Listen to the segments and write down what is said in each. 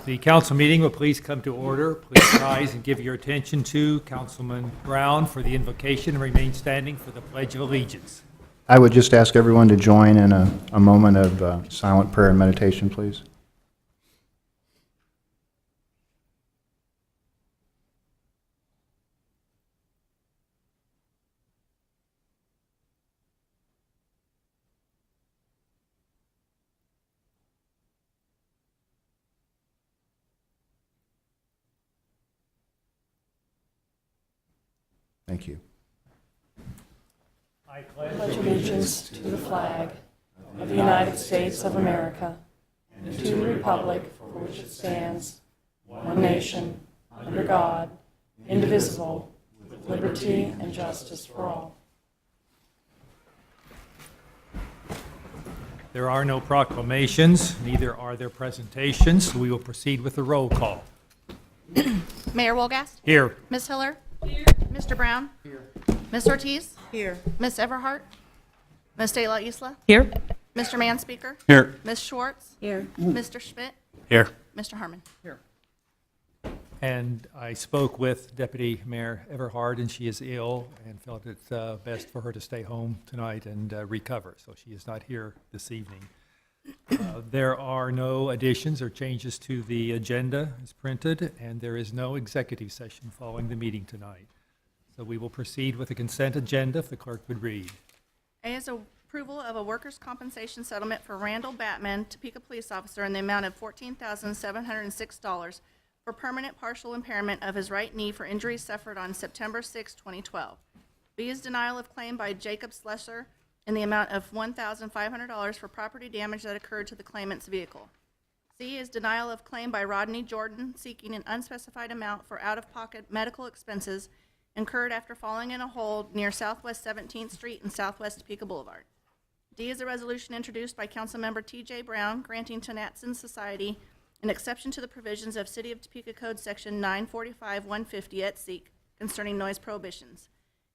The council meeting will please come to order. Please rise and give your attention to Councilman Brown for the invocation and remain standing for the Pledge of Allegiance. I would just ask everyone to join in a moment of silent prayer and meditation, please. Thank you. I Pledge allegiance to the flag of the United States of America and to the republic for which it stands, one nation, under God, indivisible, with liberty and justice for all. There are no proclamations, neither are there presentations, so we will proceed with the roll call. Mayor Wolgast? Here. Ms. Hiller? Here. Mr. Brown? Here. Ms. Ortiz? Here. Ms. Everhart? Ms. De La Isla? Here. Mr. Manspeaker? Here. Ms. Schwartz? Here. Mr. Schmidt? Here. Mr. Harmon? And I spoke with Deputy Mayor Everhart, and she is ill and felt it best for her to stay home tonight and recover, so she is not here this evening. There are no additions or changes to the agenda as printed, and there is no executive session following the meeting tonight. So we will proceed with the consent agenda, if the clerk would read. A is approval of a workers' compensation settlement for Randall Batman, Topeka police officer, in the amount of $14,706 for permanent partial impairment of his right knee for injuries suffered on September 6, 2012. B is denial of claim by Jacob Slesser in the amount of $1,500 for property damage that occurred to the claimant's vehicle. C is denial of claim by Rodney Jordan seeking an unspecified amount for out-of-pocket medical expenses incurred after falling in a hole near Southwest 17th Street and Southwest Topeka Boulevard. D is a resolution introduced by Councilmember T.J. Brown granting to Natson Society an exception to the provisions of City of Topeka Code Section 945-150 et seq. Concerning noise prohibitions.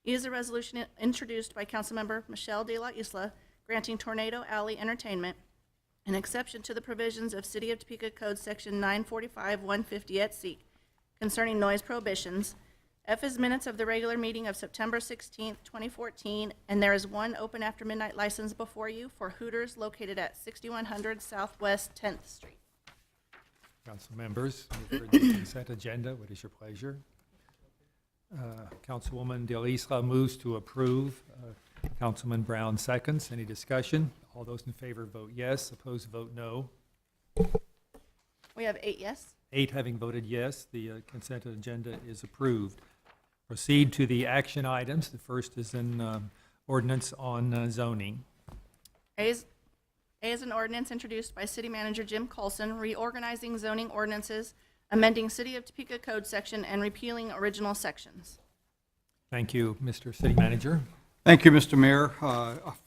E is a resolution introduced by Councilmember Michelle De La Isla granting Tornado Alley Entertainment an exception to the provisions of City of Topeka Code Section 945-150 et seq. Concerning noise prohibitions. F is minutes of the regular meeting of September 16th, 2014, and there is one open after midnight license before you for Hooters located at 6100 Southwest 10th Street. Council members, you've heard the consent agenda. What is your pleasure? Councilwoman De La Isla moves to approve. Councilman Brown seconds. Any discussion? All those in favor vote yes. Opposed vote no. We have 8 yes. 8 having voted yes, the consent agenda is approved. Proceed to the action items. The first is an ordinance on zoning. A is an ordinance introduced by City Manager Jim Colson, reorganizing zoning ordinances, amending City of Topeka Code section, and repealing original sections. Thank you, Mr. City Manager. Thank you, Mr. Mayor.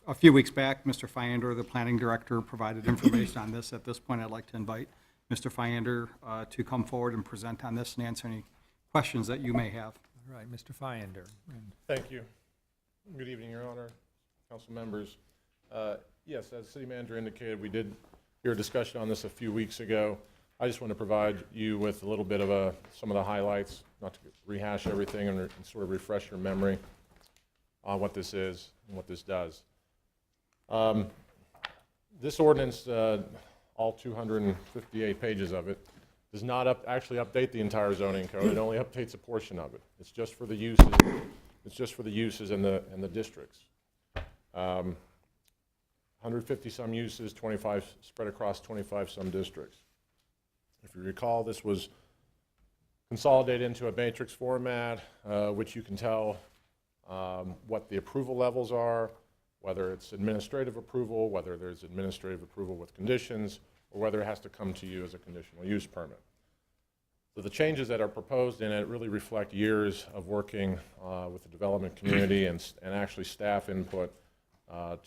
A few weeks back, Mr. Fyander, the planning director, provided information on this. At this point, I'd like to invite Mr. Fyander to come forward and present on this and answer any questions that you may have. All right, Mr. Fyander. Thank you. Good evening, Your Honor, council members. Yes, as the city manager indicated, we did hear a discussion on this a few weeks ago. I just want to provide you with a little bit of some of the highlights, not to rehash everything and sort of refresh your memory on what this is and what this does. This ordinance, all 258 pages of it, does not actually update the entire zoning code. It only updates a portion of it. It's just for the uses. It's just for the uses in the districts. 150 some uses, 25 spread across 25 some districts. If you recall, this was consolidated into a matrix format, which you can tell what the approval levels are, whether it's administrative approval, whether there's administrative approval with conditions, or whether it has to come to you as a conditional use permit. So the changes that are proposed in it really reflect years of working with the development community and actually staff input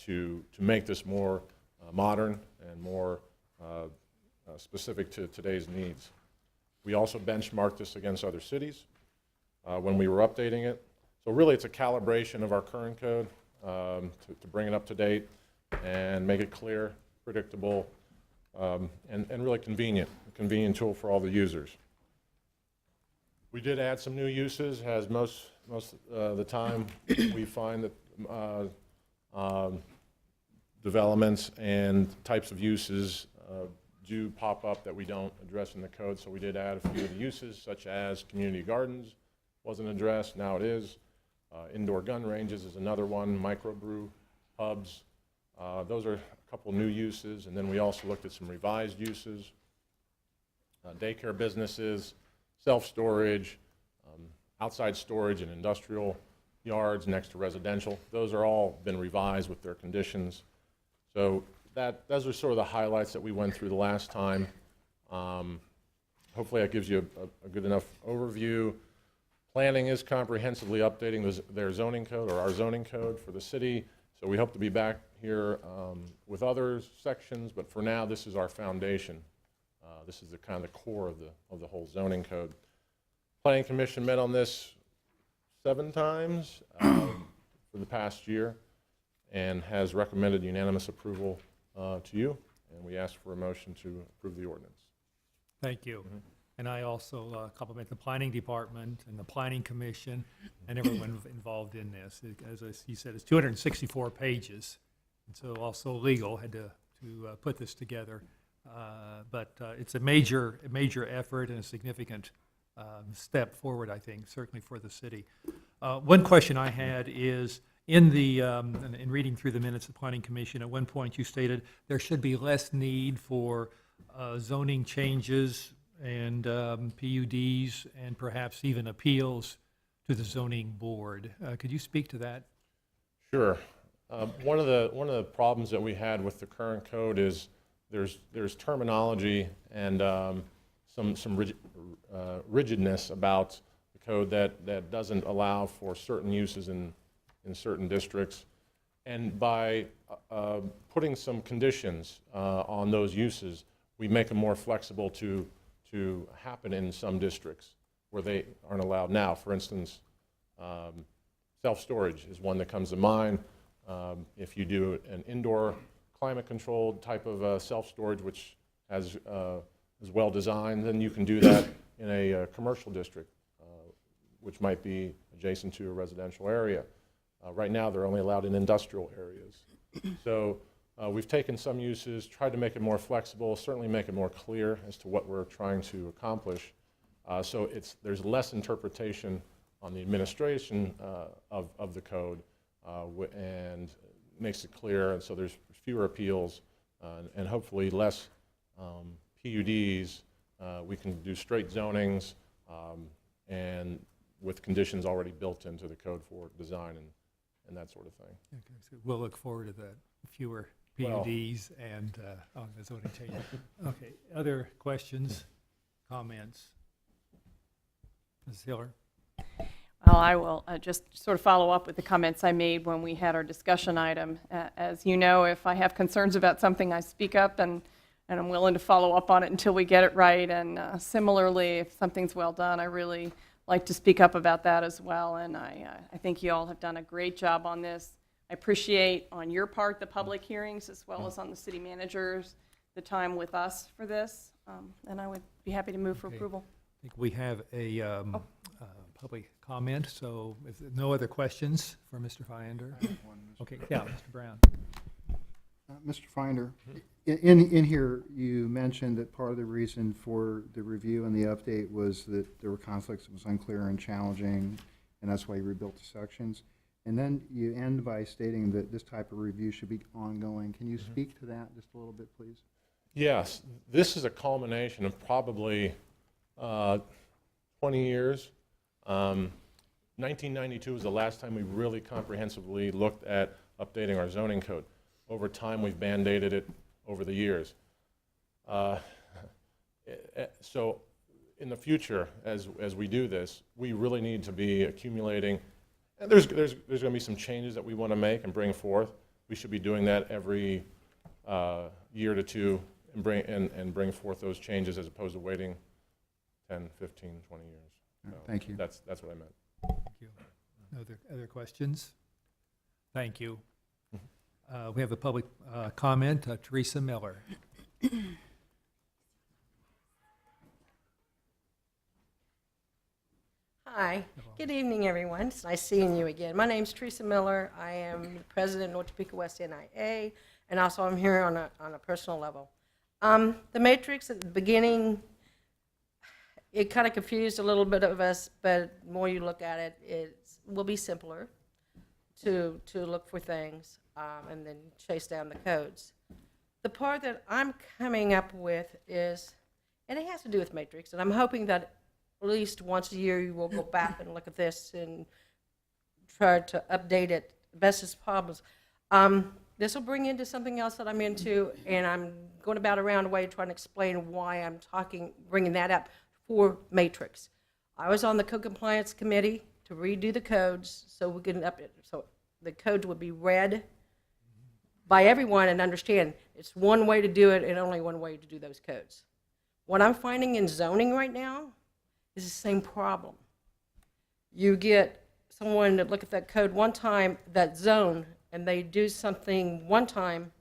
to make this more modern and more specific to today's needs. We also benchmarked this against other cities when we were updating it. So really it's a calibration of our current code to bring it up to date and make it clear, predictable, and really convenient, a convenient tool for all the users. We did add some new uses, as most of the time we find that developments and types of uses do pop up that we don't address in the code, so we did add a few of the uses, such as community gardens wasn't addressed, now it is. Indoor gun ranges is another one, microbrew pubs. Those are a couple new uses, and then we also looked at some revised uses. Daycare businesses, self-storage, outside storage in industrial yards next to residential. Those are all been revised with their conditions. So those are sort of the highlights that we went through the last time. Hopefully that gives you a good enough overview. Planning is comprehensively updating their zoning code, or our zoning code for the city. So we hope to be back here with other sections, but for now, this is our foundation. This is the kind of the core of the whole zoning code. Planning Commission met on this 7 times for the past year and has recommended unanimous approval to you, and we ask for a motion to approve the ordinance. Thank you. And I also compliment the planning department and the planning commission and everyone involved in this. As you said, it's 264 pages, and so also legal had to put this together. But it's a major effort and a significant step forward, I think, certainly for the city. One question I had is, in reading through the minutes of the Planning Commission, at one point you stated there should be less need for zoning changes and PUDs and perhaps even appeals to the zoning board. Could you speak to that? Sure. One of the problems that we had with the current code is there's terminology and some rigidness about the code that doesn't allow for certain uses in certain districts. And by putting some conditions on those uses, we make them more flexible to happen in some districts where they aren't allowed now. For instance, self-storage is one that comes to mind. If you do an indoor climate-controlled type of self-storage, which is well designed, then you can do that in a commercial district, which might be adjacent to a residential area. Right now, they're only allowed in industrial areas. So we've taken some uses, tried to make it more flexible, certainly make it more clear as to what we're trying to accomplish. So there's less interpretation on the administration of the code, and makes it clear, and so there's fewer appeals and hopefully less PUDs. We can do straight zonings and with conditions already built into the code for design and that sort of thing. Okay, so we'll look forward to that, fewer Well- PUDs and on the zoning change. Okay, other questions, comments? Ms. Hiller? Well, I will just sort of follow up with the comments I made when we had our discussion item. As you know, if I have concerns about something, I speak up, and I'm willing to follow up on it until we get it right. And similarly, if something's well done, I really like to speak up about that as well. And I think you all have done a great job on this. I appreciate on your part the public hearings as well as on the city managers, the time with us for this. And I would be happy to move for Okay. approval. I think we have a public comment, so if there are no other questions for Mr. Fyander? Okay, yeah, Mr. Brown. Mr. Finder, in here, you mentioned that part of the reason for the review and the update was that there were conflicts, it was unclear and challenging, and that's why you rebuilt the sections. And then you end by stating that this type of review should be ongoing. Can you speak to that just a little bit, please? Yes, this is a culmination of probably 20 years. 1992 was the last time we really comprehensively looked at updating our zoning code. Over time, we've band-aided it over the years. So in the future, as we do this, we really need to be accumulating, and there's going to be some changes that we want to make and bring forth. We should be doing that every year to two and bring forth those changes as opposed to waiting 10, 15, 20 years. So Thank you. That's what I meant. Thank you. Other questions? Thank you. We have a public comment, Teresa Miller. Hi, good evening, everyone. It's nice seeing you again. My name's Teresa Miller. I am president of North Topeka West NIA, and also I'm here on a personal level. The matrix at the beginning, it kind of confused a little bit of us, but the more you look at it, it will be simpler to look for things and then chase down the codes. The part that I'm coming up with is, and it has to do with matrix, and I'm hoping that at least once a year you will go back and look at this and try to update it best as possible. This will bring into something else that I'm into, and I'm going about a round way trying to explain why I'm bringing that up for matrix. I was on the code compliance committee to redo the codes so we can so the codes would be read by everyone and understand it's one way to do it and only one way to do those codes. What I'm finding in zoning right now is the same problem. You get someone to look at that code one time, that zone, and they do something one time,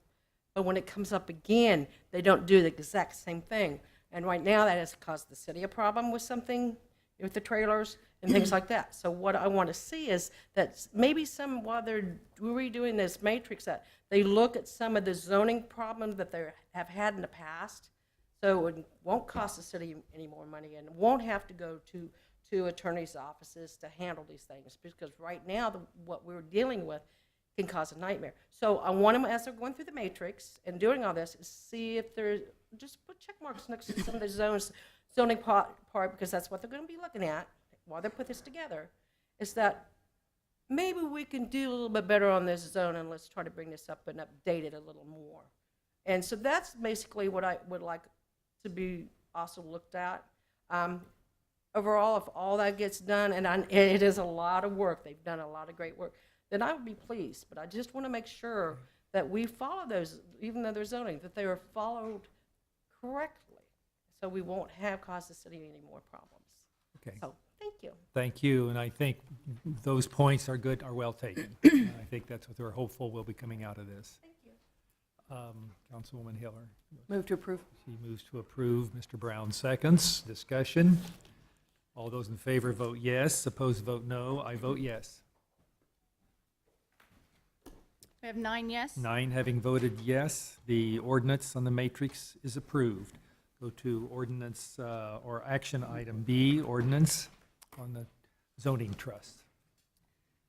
but when it comes up again, they don't do the exact same thing. And right now, that has caused the city a problem with something, with the trailers and things like that. So what I want to see is that maybe while they're redoing this matrix, that they look at some of the zoning problems that they have had in the past, so it won't cost the city any more money and won't have to go to attorneys' offices to handle these things, because right now what we're dealing with can cause a nightmare. So I want them, as they're going through the matrix and doing all this, is see if there's, just put check marks next to some of the zoning part, because that's what they're going to be looking at while they put this together, is that maybe we can do a little bit better on this zone, and let's try to bring this up and update it a little more. And so that's basically what I would like to be also looked at. Overall, if all that gets done, and it is a lot of work, they've done a lot of great work, then I would be pleased. But I just want to make sure that we follow those, even though they're zoning, that they are followed correctly, so we won't cause the city any more problems. Okay. So, thank you. Thank you, and I think those points are well taken. I think that's what we're hopeful will be coming out of this. Thank you. Councilwoman Hiller. Move to approve. She moves to approve. Mr. Brown seconds. Discussion. All those in favor vote yes. Opposed vote no. I vote yes. We have 9 yes. 9 having voted yes, the ordinance on the matrix is approved. Go to ordinance or action item B, ordinance on the zoning trust.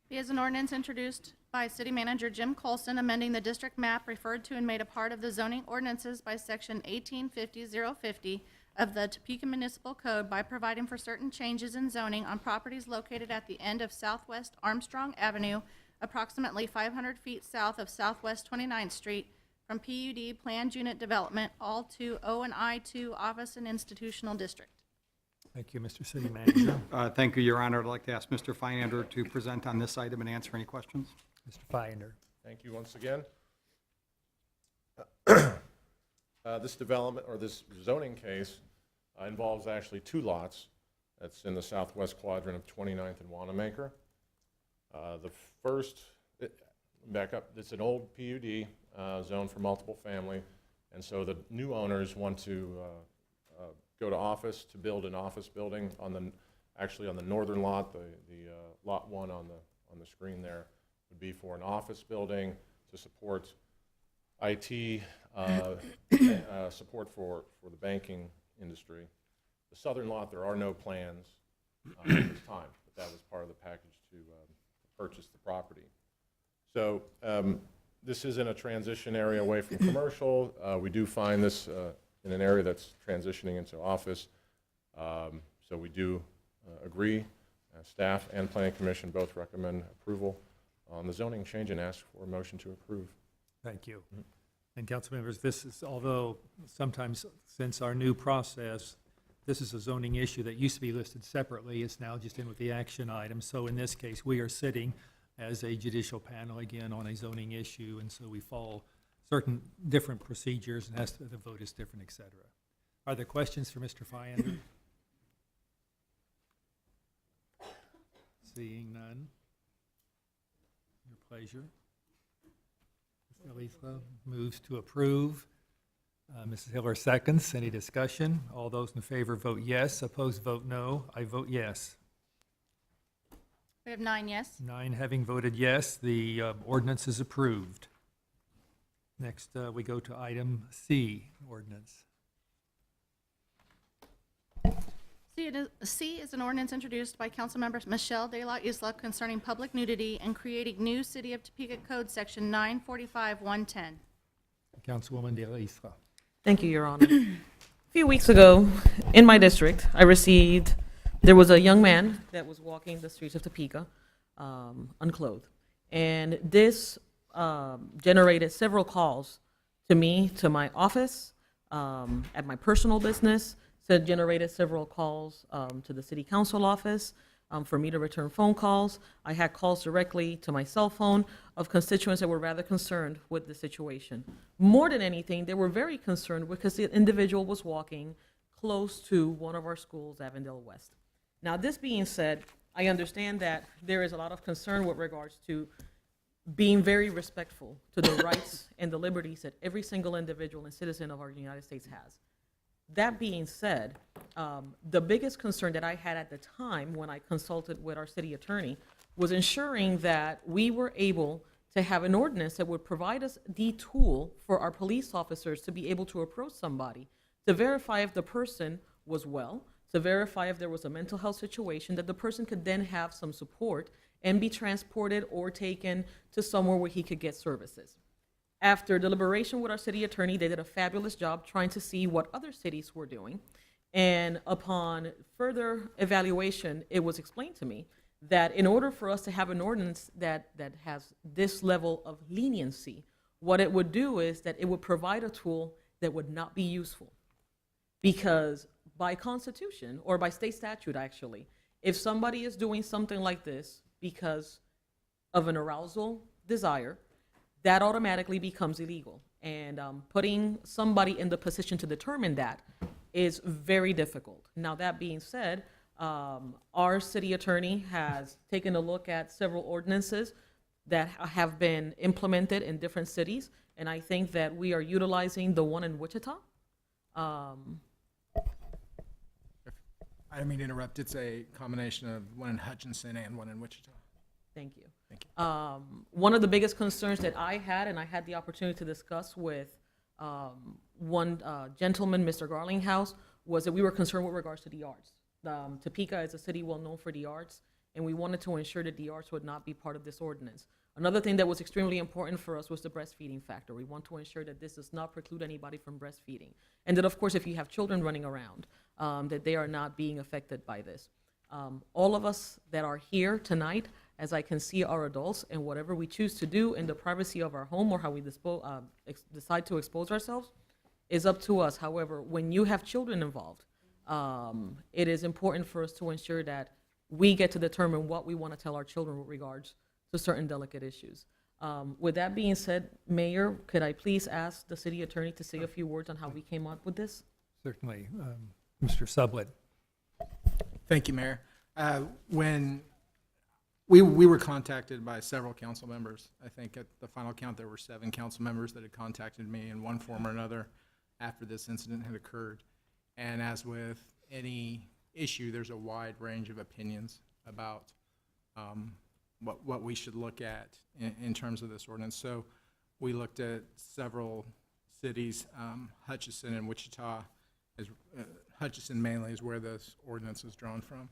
B is an ordinance introduced by City Manager Jim Colson, amending the district map referred to and made a part of the zoning ordinances by Section 1850050 of the Topeka Municipal Code by providing for certain changes in zoning on properties located at the end of Southwest Armstrong Avenue, approximately 500 feet south of Southwest 29th Street, from PUD Planned Unit Development, all to O and I-2 Office and Institutional District. Thank you, Mr. City Manager. Thank you, Your Honor. I'd like to ask Mr. Fyander to present on this item and answer any questions. Mr. Fyander. Thank you once again. This development, or this zoning case, involves actually 2 lots. That's in the southwest quadrant of 29th and Wanamaker. The first, back up, it's an old PUD zone for multiple family, and so the new owners want to go to office, to build an office building actually on the northern lot. The lot 1 on the screen there would be for an office building to support IT, support for the banking industry. The southern lot, there are no plans at this time, but that was part of the package to purchase the property. So this is in a transition area away from commercial. We do find this in an area that's transitioning into office. So we do agree. Staff and Planning Commission both recommend approval on the zoning change and ask for a motion to approve. Thank you. And council members, this is, although sometimes since our new process, this is a zoning issue that used to be listed separately, it's now just in with the action item. So in this case, we are sitting as a judicial panel again on a zoning issue, and so we follow certain different procedures, and the vote is different, et cetera. Are there questions for Mr. Fyander? Seeing none. Your pleasure. Mr. Leafla moves to approve. Mrs. Hiller seconds. Any discussion? All those in favor vote yes. Opposed vote no. I vote yes. We have 9 yes. 9 having voted yes, the ordinance is approved. Next, we go to item C, ordinance. C is an ordinance introduced by Councilmember Michelle De La Isla concerning public nudity and creating new City of Topeka Code Section 945-110. Councilwoman De La Isla. Thank you, Your Honor. A few weeks ago, in my district, there was a young man that was walking the streets of Topeka, unclothed. And this generated several calls to me, to my office, at my personal business. So it generated several calls to the city council office for me to return phone calls. I had calls directly to my cell phone of constituents that were rather concerned with the situation. More than anything, they were very concerned because the individual was walking close to one of our schools, Avondale West. Now, this being said, I understand that there is a lot of concern with regards to being very respectful to the rights and the liberties that every single individual and citizen of our United States has. That being said, the biggest concern that I had at the time when I consulted with our city attorney was ensuring that we were able to have an ordinance that would provide us the tool for our police officers to be able to approach somebody, to verify if the person was well, to verify if there was a mental health situation, that the person could then have some support and be transported or taken to somewhere where he could get services. After deliberation with our city attorney, they did a fabulous job trying to see what other cities were doing. And upon further evaluation, it was explained to me that in order for us to have an ordinance that has this level of leniency, what it would do is that it would provide a tool that would not be useful. Because by constitution, or by state statute actually, if somebody is doing something like this because of an arousal desire, that automatically becomes illegal. And putting somebody in the position to determine that is very difficult. Now, that being said, our city attorney has taken a look at several ordinances that have been implemented in different cities, and I think that we are utilizing the one in Wichita. I didn't mean to interrupt. It's a combination of one in Hutchinson and one in Wichita. Thank you. Thank you. One of the biggest concerns that I had, and I had the opportunity to discuss with one gentleman, Mr. Garlinghouse, was that we were concerned with regards to the arts. Topeka is a city well known for the arts, and we wanted to ensure that the arts would not be part of this ordinance. Another thing that was extremely important for us was the breastfeeding factor. We want to ensure that this does not preclude anybody from breastfeeding. And that, of course, if you have children running around, that they are not being affected by this. All of us that are here tonight, as I can see, are adults, and whatever we choose to do in the privacy of our home or how we decide to expose ourselves is up to us. However, when you have children involved, it is important for us to ensure that we get to determine what we want to tell our children with regards to certain delicate issues. With that being said, Mayor, could I please ask the city attorney to say a few words on how we came up with this? Certainly. Mr. Sublett. Thank you, Mayor. When we were contacted by several council members, I think at the final count there were 7 council members that had contacted me in one form or another after this incident had occurred. And as with any issue, there's a wide range of opinions about what we should look at in terms of this ordinance. So we looked at several cities, Hutchinson and Wichita. Hutchinson mainly is where this ordinance is drawn from.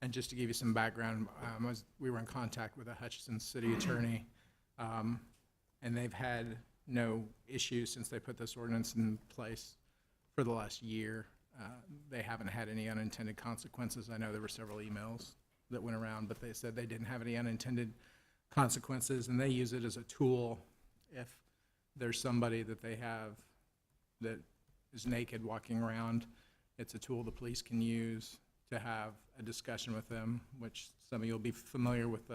And just to give you some background, we were in contact with a Hutchinson city attorney, and they've had no issues since they put this ordinance in place for the last year. They haven't had any unintended consequences. I know there were several emails that went around, but they said they didn't have any unintended consequences, and they use it as a tool if there's somebody that they have that is naked walking around. It's a tool the police can use to have a discussion with them, which some of you will be familiar with.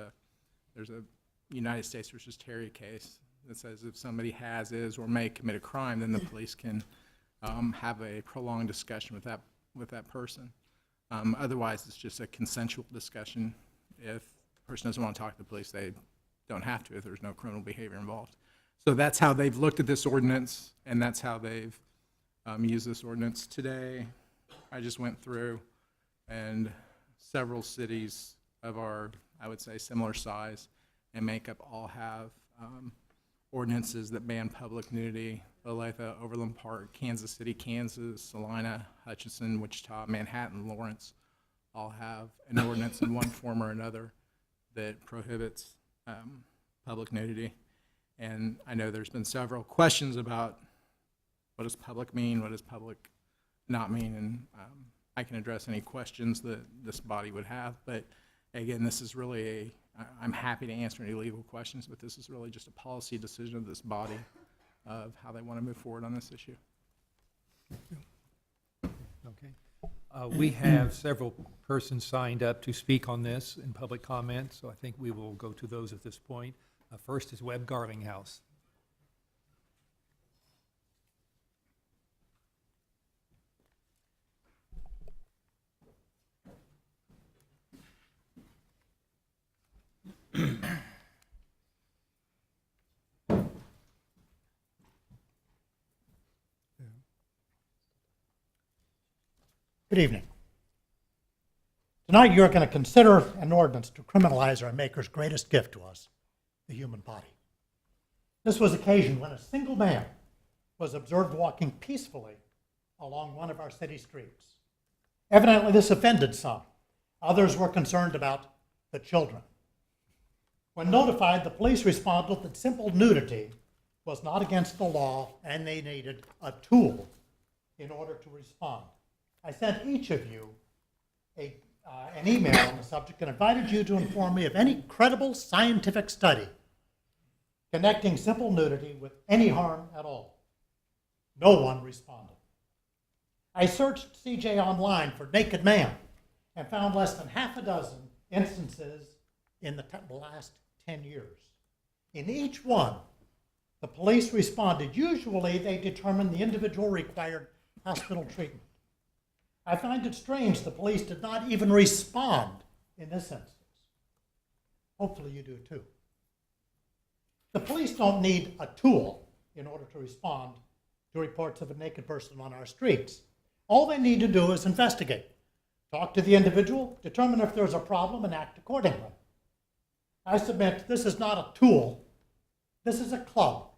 There's a United States versus Terry case that says if somebody has, is, or may commit a crime, then the police can have a prolonged discussion with that person. Otherwise, it's just a consensual discussion. If the person doesn't want to talk to the police, they don't have to if there's no criminal behavior involved. So that's how they've looked at this ordinance, and that's how they've used this ordinance. Today, I just went through, and several cities of our, I would say, similar size and makeup all have ordinances that ban public nudity. Olathe, Overland Park, Kansas City, Kansas, Salina, Hutchinson, Wichita, Manhattan, Lawrence all have an ordinance in one form or another that prohibits public nudity. And I know there's been several questions about what does public mean, what does public not mean, and I can address any questions that this body would have. But again, this is really I'm happy to answer any legal questions, but this is really just a policy decision of this body of how they want to move forward on this issue. Okay. We have several persons signed up to speak on this in public comment, so I think we will go to those at this point. First is Webb Garlinghouse. Good evening. Tonight you're going to consider an ordinance to criminalize our Maker's greatest gift to us, the human body. This was occasioned when a single man was observed walking peacefully along one of our city streets. Evidently this offended some. Others were concerned about the children. When notified, the police responded that simple nudity was not against the law and they needed a tool in order to respond. I sent each of you an email on the subject and invited you to inform me of any credible scientific study connecting simple nudity with any harm at all. No one responded. I searched CJ Online for naked man and found less than half a dozen instances in the last 10 years. In each one, the police responded. Usually they determined the individual required hospital treatment. I find it strange the police did not even respond in this instance. Hopefully you do too. The police don't need a tool in order to respond to reports of a naked person on our streets. All they need to do is investigate, talk to the individual, determine if there's a problem, and act accordingly. I submit this is not a tool, this is a club.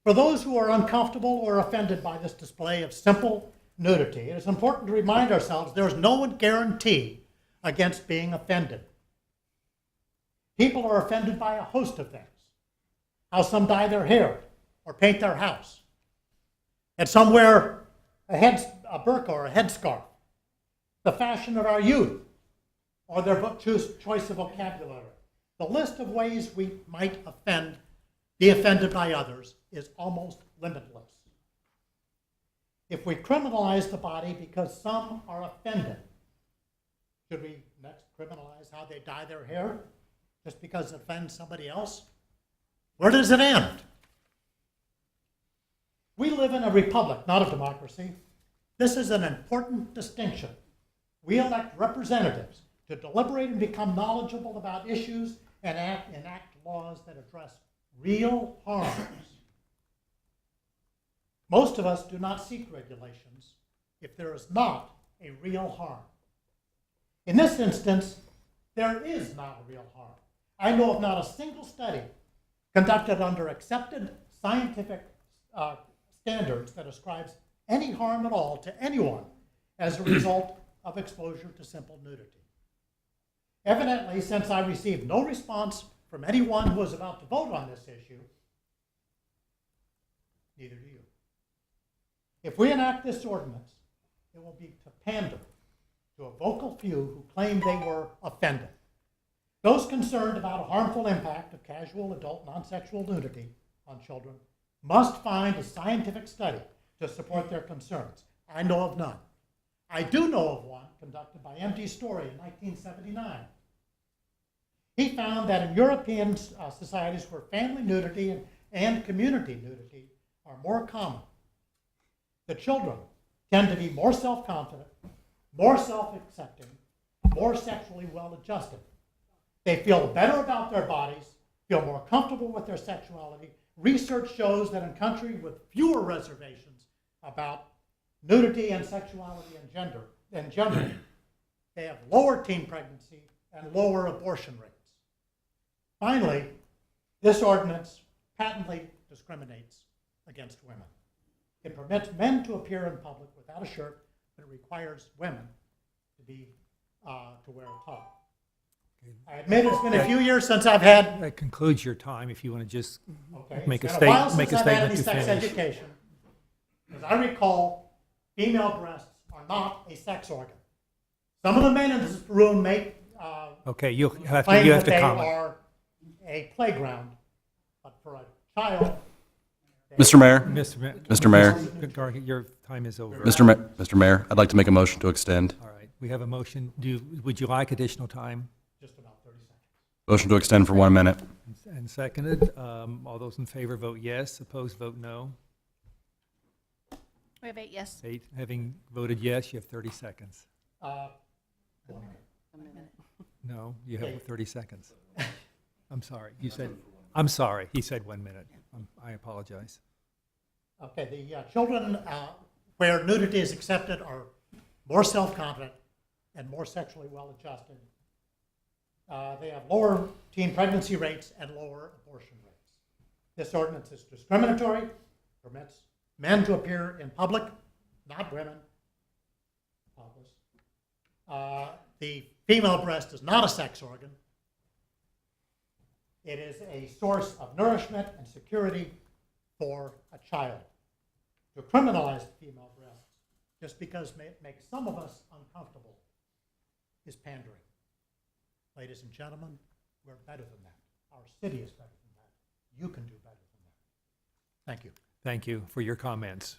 For those who are uncomfortable or offended by this display of simple nudity, it is important to remind ourselves there is no guarantee against being offended. People are offended by a host of things. How some dye their hair or paint their house. And some wear a burqa or a headscarf. The fashion of our youth or their choice of vocabulary. The list of ways we might be offended by others is almost limitless. If we criminalize the body because some are offended, should we next criminalize how they dye their hair just because it offends somebody else? Where does it end? We live in a republic, not a democracy. This is an important distinction. We elect representatives to deliberate and become knowledgeable about issues and enact laws that address real harms. Most of us do not seek regulations if there is not a real harm. In this instance, there is not a real harm. I know of not a single study conducted under accepted scientific standards that ascribes any harm at all to anyone as a result of exposure to simple nudity. Evidently, since I received no response from anyone who is about to vote on this issue, neither do you. If we enact this ordinance, it will be to pander to a vocal few who claim they were offended. Those concerned about a harmful impact of casual adult non-sexual nudity on children must find a scientific study to support their concerns. I know of none. I do know of one conducted by M.D. Story in 1979. He found that in European societies where family nudity and community nudity are more common, the children tend to be more self-confident, more self-accepting, more sexually well-adjusted. They feel better about their bodies, feel more comfortable with their sexuality. Research shows that in countries with fewer reservations about nudity and sexuality and gender, they have lower teen pregnancy and lower abortion rates. Finally, this ordinance patently discriminates against women. It permits men to appear in public without a shirt, but it requires women to wear a top. I admit it's been a few years since I've had, That concludes your time, if you want to just okay, make a it's been a while make since a I've had statement any to sex finish. education. As I recall, female breasts are not a sex organ. Some of the men in this room make Okay, you have claim that to they comment. are a playground, but for a child, Mr. Mayor, Mr. Mayor. Garg, your time is over. Mr. Mayor, I'd like to make a motion to extend. All right, we have a motion. Would you like additional time? just about 30 seconds. Motion to extend for 1 minute. And seconded. All those in favor vote yes. Opposed vote no. We have 8 yes. 8, having voted yes, you have 30 seconds. 1 minute. No, you Okay. have 30 seconds. I'm sorry. I'm sorry. He said 1 minute. I apologize. Okay, the children where nudity is accepted are more self-confident and more sexually well-adjusted. They have lower teen pregnancy rates and lower abortion rates. This ordinance is discriminatory, permits men to appear in public, not women. The female breast is not a sex organ. It is a source of nourishment and security for a child. To criminalize the female breast just because it makes some of us uncomfortable is pandering. Ladies and gentlemen, we're better than that. Our city is better than that. You can do better than that. Thank you. Thank you for your comments.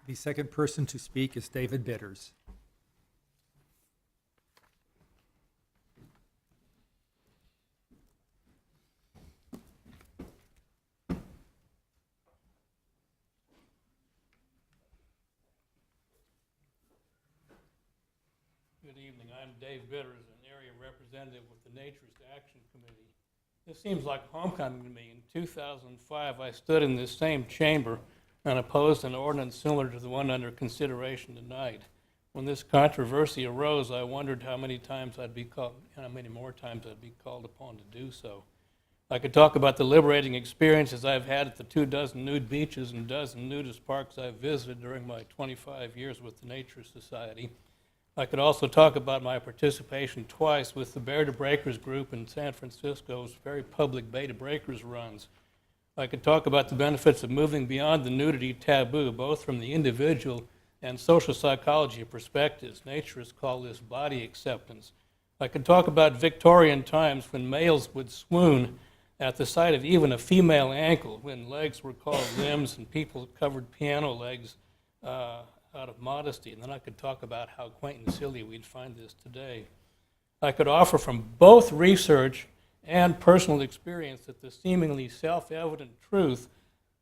The second person to speak is David Bitters. Good evening. I'm Dave Bitters, an area representative with the Naturist Action Committee. This seems like homecoming to me. In 2005, I stood in this same chamber and opposed an ordinance similar to the one under consideration tonight. When this controversy arose, I wondered how many more times I'd be called upon to do so. I could talk about the liberating experiences I've had at the 24 nude beaches and dozen nudist parks I've visited during my 25 years with the Naturist Society. I could also talk about my participation twice with the Bear to Breakers group in San Francisco's very public Bay to Breakers runs. I could talk about the benefits of moving beyond the nudity taboo, both from the individual and social psychology perspectives. Naturists call this body acceptance. I could talk about Victorian times when males would swoon at the sight of even a female ankle, when legs were called limbs and people covered piano legs out of modesty. And then I could talk about how quaint and silly we'd find this today. I could offer from both research and personal experience that the seemingly self-evident truth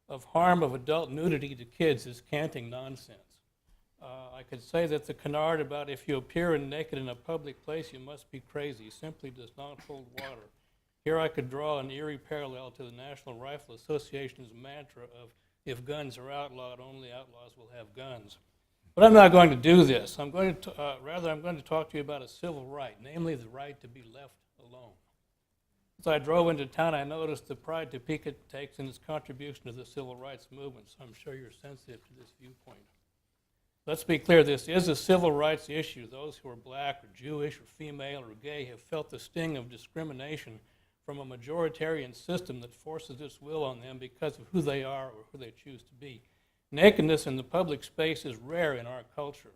of harm of adult nudity to kids is canting nonsense. I could say that the canard about if you appear naked in a public place, you must be crazy simply does not hold water. Here I could draw an eerie parallel to the National Rifle Association's mantra of if guns are outlawed, only outlaws will have guns. But I'm not going to do this. I'm going to talk to you about a civil right, namely the right to be left alone. As I drove into town, I noticed the pride Topeka takes in its contribution to the civil rights movement, so I'm sure you're sensitive to this viewpoint. Let's be clear, this is a civil rights issue. Those who are black or Jewish or female or gay have felt the sting of discrimination from a majoritarian system that forces its will on them because of who they are or who they choose to be. Nakedness in the public space is rare in our culture.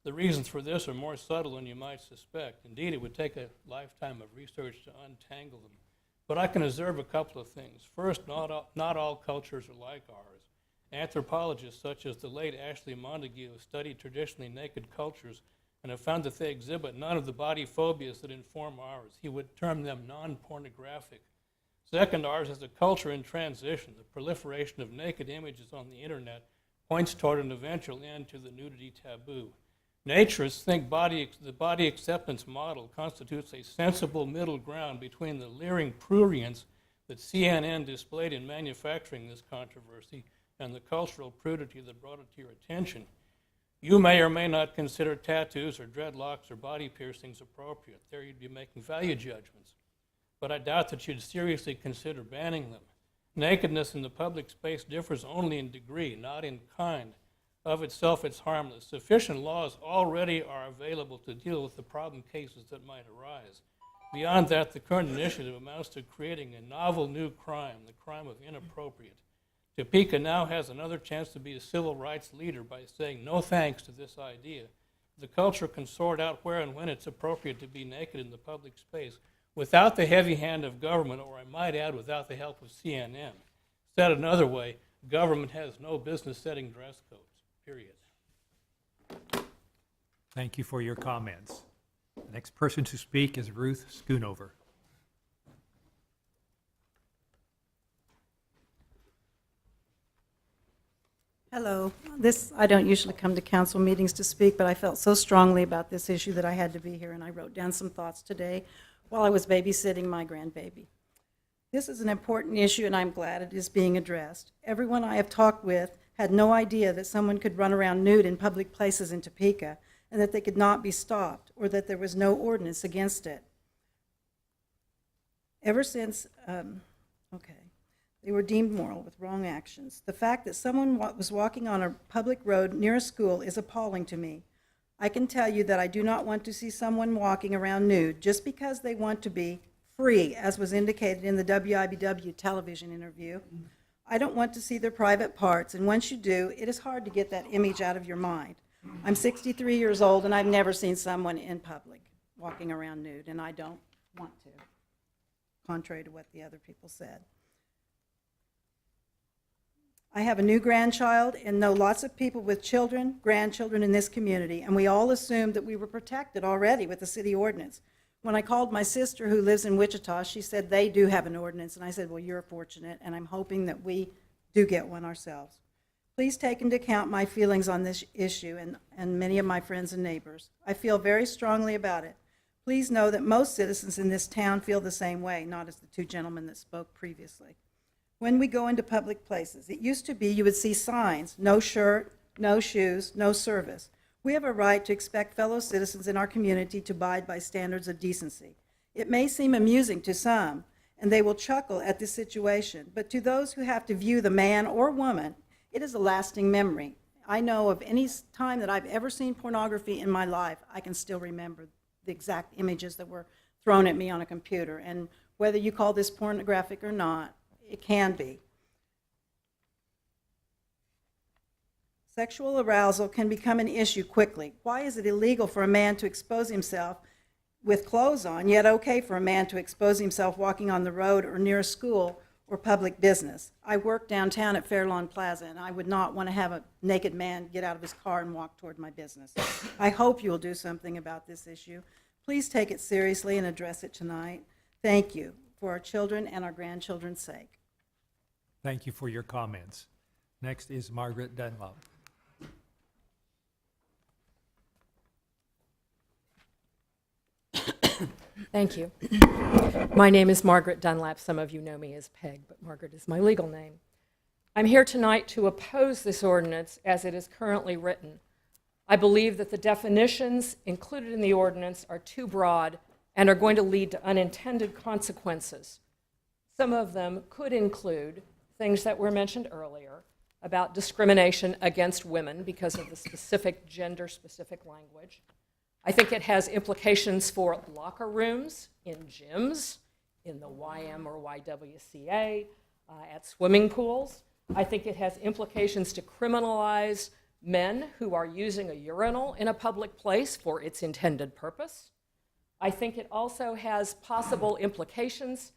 The reasons for this are more subtle than you might suspect. Indeed, it would take a lifetime of research to untangle them. But I can observe a couple of things. First, not all cultures are like ours. Anthropologists such as the late Ashley Montague have studied traditionally naked cultures and have found that they exhibit none of the body phobias that inform ours. He would term them non-pornographic. Second, ours is a culture in transition. The proliferation of naked images on the internet points toward an eventual end to the nudity taboo. Naturists think the body acceptance model constitutes a sensible middle ground between the leering prurience that CNN displayed in manufacturing this controversy and the cultural prudity that brought it to your attention. You may or may not consider tattoos or dreadlocks or body piercings appropriate. There you'd be making value judgments. But I doubt that you'd seriously consider banning them. Nakedness in the public space differs only in degree, not in kind. Of itself, it's harmless. Sufficient laws already are available to deal with the problem cases that might arise. Beyond that, the current initiative amounts to creating a novel new crime, the crime of inappropriate. Topeka now has another chance to be a civil rights leader by saying no thanks to this idea. The culture can sort out where and when it's appropriate to be naked in the public space without the heavy hand of government, or I might add, without the help of CNN. Said another way, government has no business setting dress codes, period. Thank you for your comments. The next person to speak is Ruth Schoonover. Hello. I don't usually come to council meetings to speak, but I felt so strongly about this issue that I had to be here, and I wrote down some thoughts today while I was babysitting my grandbaby. This is an important issue, and I'm glad it is being addressed. Everyone I have talked with had no idea that someone could run around nude in public places in Topeka, and that they could not be stopped, or that there was no ordinance against it. Ever since, they were deemed moral with wrong actions. The fact that someone was walking on a public road near a school is appalling to me. I can tell you that I do not want to see someone walking around nude just because they want to be free, as was indicated in the WIBW television interview. I don't want to see their private parts, and once you do, it is hard to get that image out of your mind. I'm 63 years old, and I've never seen someone in public walking around nude, and I don't want to, contrary to what the other people said. I have a new grandchild and know lots of people with children, grandchildren in this community, and we all assumed that we were protected already with the city ordinance. When I called my sister who lives in Wichita, she said they do have an ordinance, and I said, well, you're fortunate, and I'm hoping that we do get one ourselves. Please take into account my feelings on this issue and many of my friends and neighbors. I feel very strongly about it. Please know that most citizens in this town feel the same way, not as the two gentlemen that spoke previously. When we go into public places, it used to be you would see signs, no shirt, no shoes, no service. We have a right to expect fellow citizens in our community to abide by standards of decency. It may seem amusing to some, and they will chuckle at this situation, but to those who have to view the man or woman, it is a lasting memory. I know of any time that I've ever seen pornography in my life, I can still remember the exact images that were thrown at me on a computer. And whether you call this pornographic or not, it can be. Sexual arousal can become an issue quickly. Why is it illegal for a man to expose himself with clothes on, yet okay for a man to expose himself walking on the road or near a school or public business? I work downtown at Fairlawn Plaza, and I would not want to have a naked man get out of his car and walk toward my business. I hope you will do something about this issue. Please take it seriously and address it tonight. Thank you, for our children and our grandchildren's sake. Thank you for your comments. Next is Margaret Dunlop. Thank you. My name is Margaret Dunlap. Some of you know me as Peg, but Margaret is my legal name. I'm here tonight to oppose this ordinance as it is currently written. I believe that the definitions included in the ordinance are too broad and are going to lead to unintended consequences. Some of them could include things that were mentioned earlier about discrimination against women because of the specific gender-specific language. I think it has implications for locker rooms, in gyms, in the YM or YWCA, at swimming pools. I think it has implications to criminalize men who are using a urinal in a public place for its intended purpose. I think it also has possible implications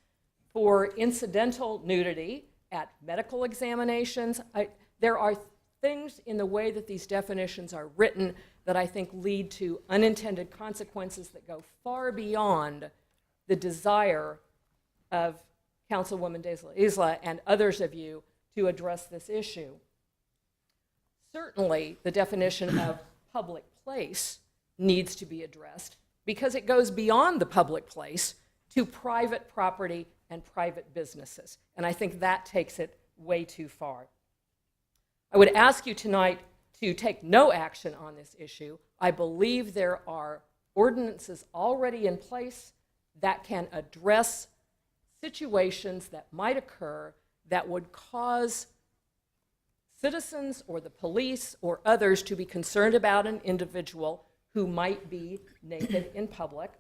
for incidental nudity at medical examinations. There are things in the way that these definitions are written that I think lead to unintended consequences that go far beyond the desire of Councilwoman Isla and others of you to address this issue. Certainly, the definition of public place needs to be addressed because it goes beyond the public place to private property and private businesses. And I think that takes it way too far. I would ask you tonight to take no action on this issue. I believe there are ordinances already in place that can address situations that might occur that would cause citizens or the police or others to be concerned about an individual who might be naked in public,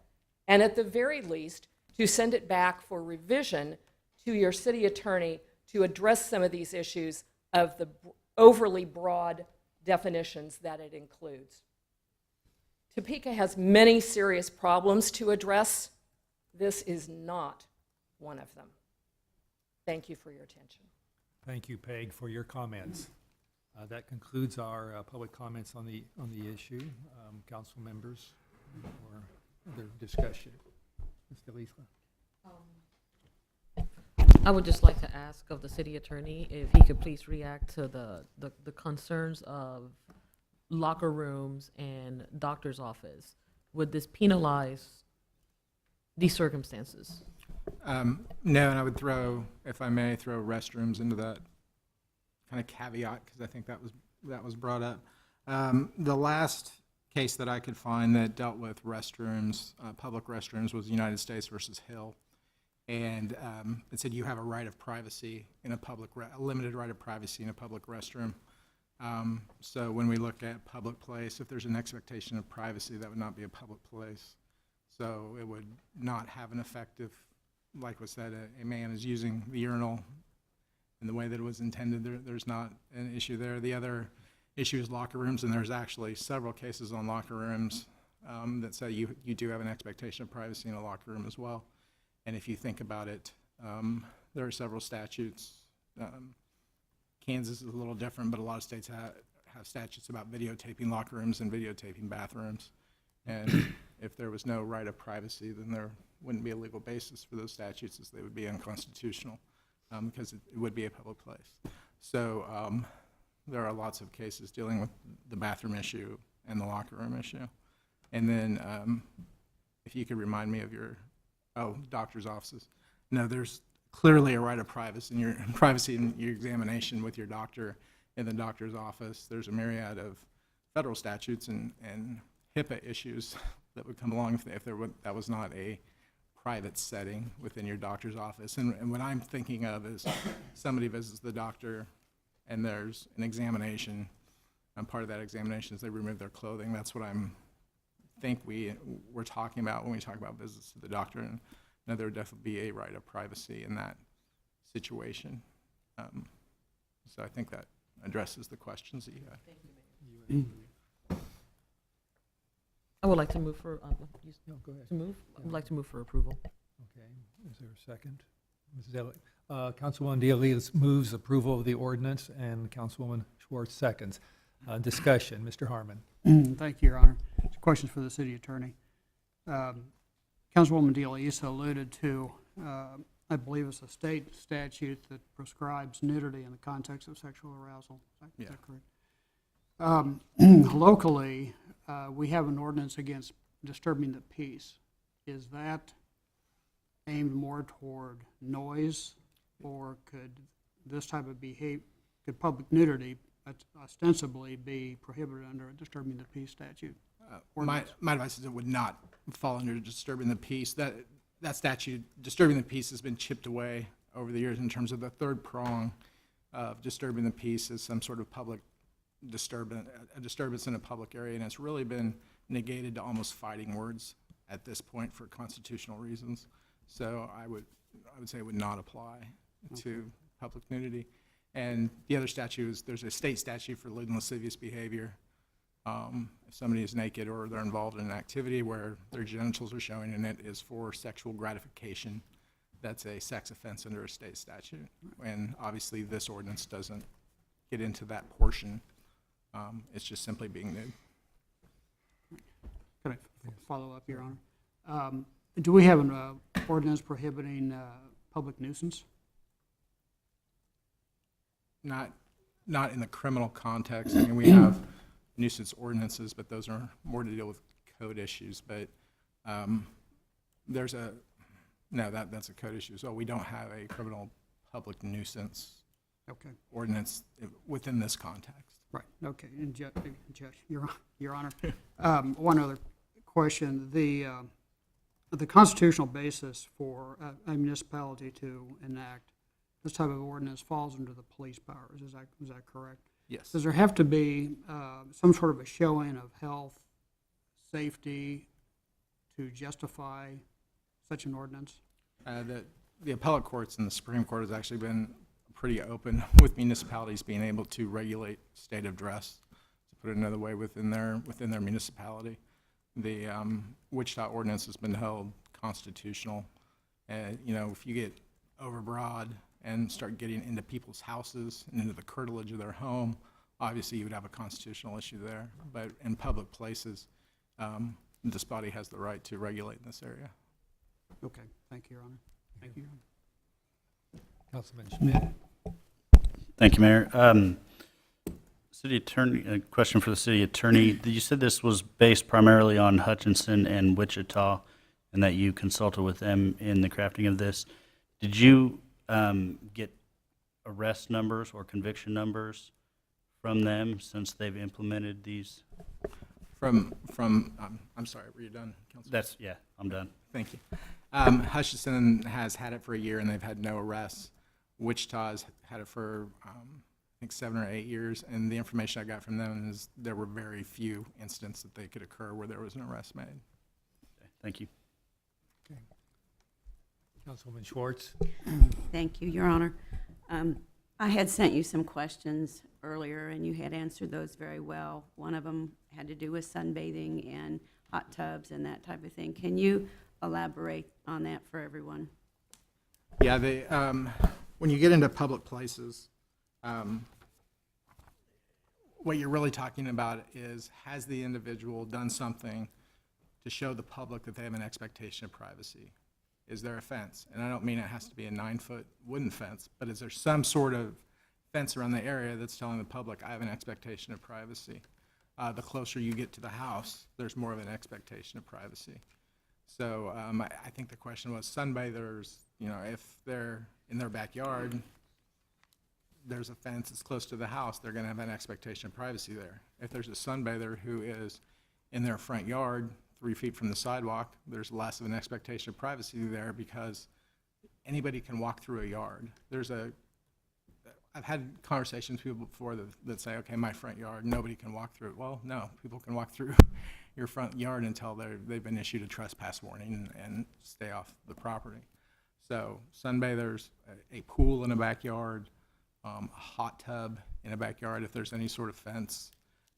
and at the very least, to send it back for revision to your city attorney to address some of these issues of the overly broad definitions that it includes. Topeka has many serious problems to address. This is not one of them. Thank you for your attention. Thank you, Peg, for your comments. That concludes our public comments on the issue. Council members or other discussion. Ms. DeLisla. I would just like to ask of the city attorney if he could please react to the concerns of locker rooms and doctor's office. Would this penalize these circumstances? No, and I would throw, if I may, throw restrooms into that kind of caveat, because I think that was brought up. The last case that I could find that dealt with restrooms, public restrooms, was United States versus Hill. And it said you have a right of privacy in a a limited right of privacy in a public restroom. So when we look at public place, if there's an expectation of privacy, that would not be a public place. So it would not have an effect if, like was said, a man is using the urinal in the way that it was intended. There's not an issue there. The other issue is locker rooms, and there's actually several cases on locker rooms that say you do have an expectation of privacy in a locker room as well. And if you think about it, there are several statutes. Kansas is a little different, but a lot of states have statutes about videotaping locker rooms and videotaping bathrooms. And if there was no right of privacy, then there wouldn't be a legal basis for those statutes, as they would be unconstitutional, because it would be a public place. So there are lots of cases dealing with the bathroom issue and the locker room issue. And then if you could remind me of your, doctor's offices. No, there's clearly a right of privacy in your examination with your doctor in the doctor's office. There's a myriad of federal statutes and HIPAA issues that would come along if that was not a private setting within your doctor's office. And what I'm thinking of is somebody visits the doctor and there's an examination, and part of that examination is they remove their clothing. That's what we're talking about when we talk about visits to the doctor. And there would definitely be a right of privacy in that situation. So I think that addresses the questions that you had. Thank you, Mayor. I would like to move for, No, go ahead. to move? I would like to move for approval. Okay, is there a second? Mrs. Elliott, Councilwoman DeLisla moves approval of the ordinance, and Councilwoman Schwartz seconds. Discussion, Mr. Harmon. Thank you, Your Honor. Questions for the city attorney. Councilwoman DeLisla alluded to, I believe it's a state statute that prescribes nudity in the context of sexual arousal. Is that correct? Locally, we have an ordinance against disturbing the peace. Is that aimed more toward noise, or could this type of could public nudity ostensibly be prohibited under a disturbing the peace statute? My advice is it would not fall under disturbing the peace. That statute, disturbing the peace, has been chipped away over the years in terms of the third prong of disturbing the peace as some sort of public disturbance, a disturbance in a public area, and it's really been negated to almost fighting words at this point for constitutional reasons. So I would say it would not apply to public nudity. And the other statute is there's a state statute for lewd and lascivious behavior. If somebody is naked or they're involved in an activity where their genitals are showing and it is for sexual gratification, that's a sex offense under a state statute. And obviously this ordinance doesn't get into that portion. It's just simply being nude. Can I follow up, Your Honor? Do we have an ordinance prohibiting public nuisance? Not in the criminal context. I mean, we have nuisance ordinances, but those are more to deal with code issues. But that's a code issue. So we don't have a criminal public nuisance ordinance within this context. Right, okay, and Judge, Your Honor. One other question, the constitutional basis for a municipality to enact this type of ordinance falls under the police powers, is that correct? Yes. Does there have to be some sort of a showing of health, safety to justify such an ordinance? The appellate courts and the Supreme Court has actually been pretty open with municipalities being able to regulate state of dress, to put it another way, within their municipality. The Wichita ordinance has been held constitutional. You know, if you get overbroad and start getting into people's houses and into the curtilage of their home, obviously you would have a constitutional issue there. But in public places, this body has the right to regulate in this area. Okay, thank you, Your Honor. Thank you. Councilman Schmidt. Thank you, Mayor. City Attorney, a question for the City Attorney. You said this was based primarily on Hutchinson and Wichita, and that you consulted with them in the crafting of this. Did you get arrest numbers or conviction numbers from them since they've implemented these? I'm sorry, were you done, Councilman? Yeah, I'm done. Thank you. Hutchinson has had it for a year and they've had no arrests. Wichita's had it for, I think, 7 or 8 years, and the information I got from them is there were very few incidents that they could occur where there was an arrest made. Okay, thank you. Okay. Councilwoman Schwartz. Thank you, Your Honor. I had sent you some questions earlier, and you had answered those very well. One of them had to do with sunbathing and hot tubs and that type of thing. Can you elaborate on that for everyone? Yeah, when you get into public places, what you're really talking about is, has the individual done something to show the public that they have an expectation of privacy? Is there a fence? And I don't mean it has to be a 9-foot wooden fence, but is there some sort of fence around the area that's telling the public, I have an expectation of privacy? The closer you get to the house, there's more of an expectation of privacy. So I think the question was, sunbathers, you know, if they're in their backyard, there's a fence that's close to the house, they're going to have an expectation of privacy there. If there's a sunbather who is in their front yard, 3 feet from the sidewalk, there's less of an expectation of privacy there because anybody can walk through a yard. I've had conversations with people before that say, okay, my front yard, nobody can walk through it. Well, no, people can walk through your front yard until they've been issued a trespass warning and stay off the property. So sunbathers, a pool in a backyard, a hot tub in a backyard if there's any sort of fence.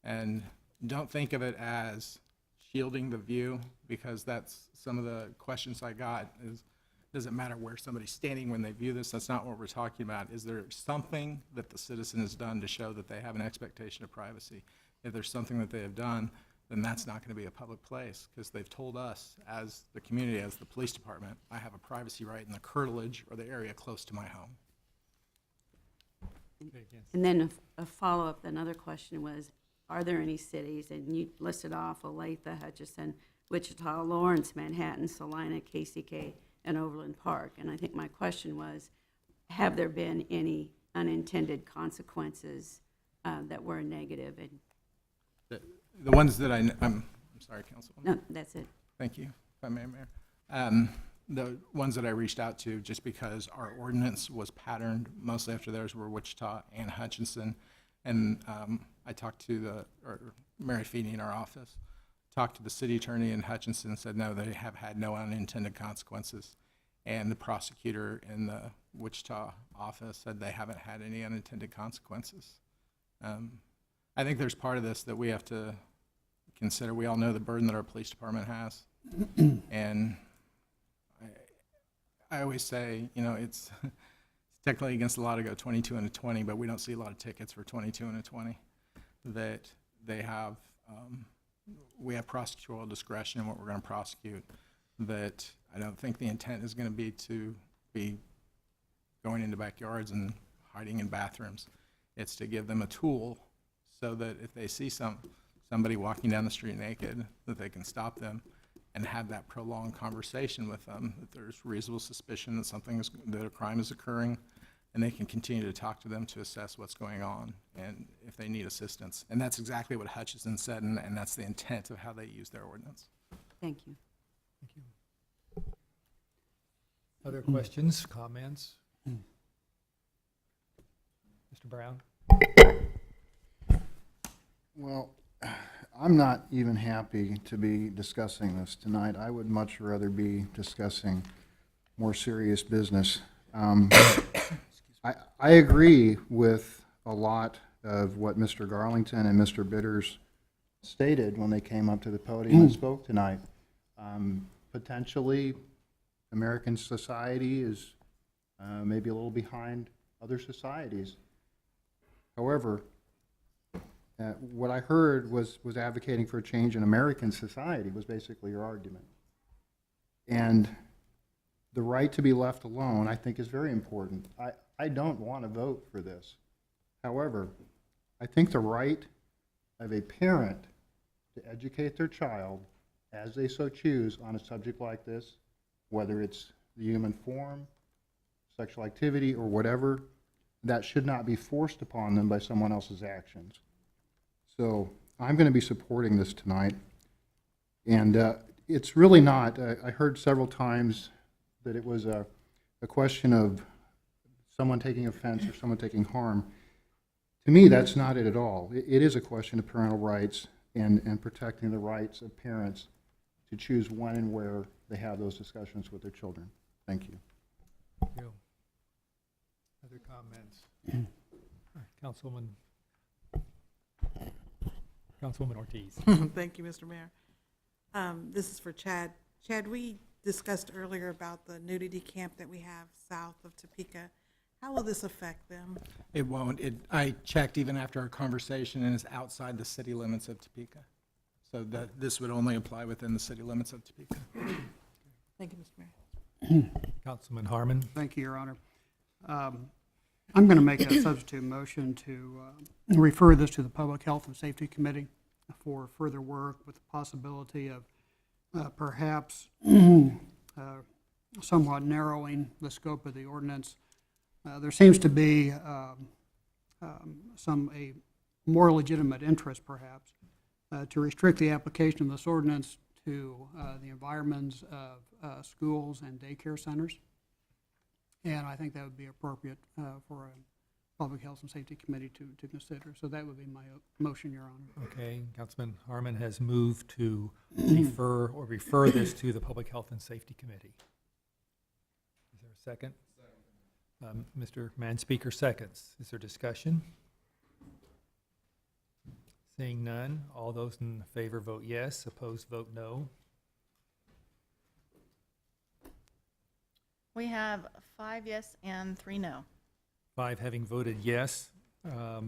And don't think of it as shielding the view, because that's some of the questions I got is, does it matter where somebody's standing when they view this? That's not what we're talking about. Is there something that the citizen has done to show that they have an expectation of privacy? If there's something that they have done, then that's not going to be a public place, because they've told us as the community, as the police department, I have a privacy right in the curtilage or the area close to my home. And then a follow-up, another question was, are there any cities, and you listed off Olathe, Hutchinson, Wichita, Lawrence, Manhattan, Salina, KCK, and Overland Park. And I think my question was, have there been any unintended consequences that were negative? And The ones that I'm sorry, Councilwoman. no, that's it. Thank you, if I may, Mayor. The ones that I reached out to, just because our ordinance was patterned mostly after theirs, were Wichita and Hutchinson. And I talked to Mary Feeney in our office, talked to the city attorney in Hutchinson, and said no, they have had no unintended consequences. And the prosecutor in the Wichita office said they haven't had any unintended consequences. I think there's part of this that we have to consider. We all know the burden that our police department has. And I always say, you know, it's technically against the law to go 22 and a 20, but we don't see a lot of tickets for 22 and a 20. That they have, we have prosecutorial discretion in what we're going to prosecute. That I don't think the intent is going to be going into backyards and hiding in bathrooms. It's to give them a tool so that if they see somebody walking down the street naked, that they can stop them and have that prolonged conversation with them, that there's reasonable suspicion that that a crime is occurring, and they can continue to talk to them to assess what's going on and if they need assistance. And that's exactly what Hutchison said, and that's the intent of how they use their ordinance. Thank you. Other questions, comments? Mr. Brown? Well, I'm not even happy to be discussing this tonight. I would much rather be discussing more serious business. I agree with a lot of what Mr. Garlington and Mr. Bitters stated when they came up to the podium and spoke tonight. Potentially, American society is maybe a little behind other societies. However, what I heard was advocating for a change in American society was basically your argument. And the right to be left alone, I think, is very important. I don't want to vote for this. However, I think the right of a parent to educate their child as they so choose on a subject like this, whether it's the human form, sexual activity, or whatever, that should not be forced upon them by someone else's actions. So I'm going to be supporting this tonight. And it's really not, I heard several times that it was a question of someone taking offense or someone taking harm. To me, that's not it at all. It is a question of parental rights and protecting the rights of parents to choose when and where they have those discussions with their children. Thank you. Thank you. Other comments? Councilwoman Ortiz. Thank you, Mr. Mayor. This is for Chad. Chad, we discussed earlier about the nudity camp that we have south of Topeka. How will this affect them? It won't. I checked even after our conversation, and it's outside the city limits of Topeka. So that this would only apply within the city limits of Topeka. Thank you, Mr. Mayor. Councilman Harmon. Thank you, Your Honor. I'm going to make a substitute motion to refer this to the Public Health and Safety Committee for further work with the possibility of perhaps somewhat narrowing the scope of the ordinance. There seems to be a more legitimate interest, perhaps, to restrict the application of this ordinance to the environments of schools and daycare centers. And I think that would be appropriate for a Public Health and Safety Committee to consider. So that would be my motion, Your Honor. Okay, Councilman Harmon has moved to refer this to the Public Health and Safety Committee. Is there a second? Mr. Manspeaker seconds. Is there discussion? Seeing none, all those in favor vote yes, opposed vote no. We have 5 yes and 3 no. 5 having voted yes,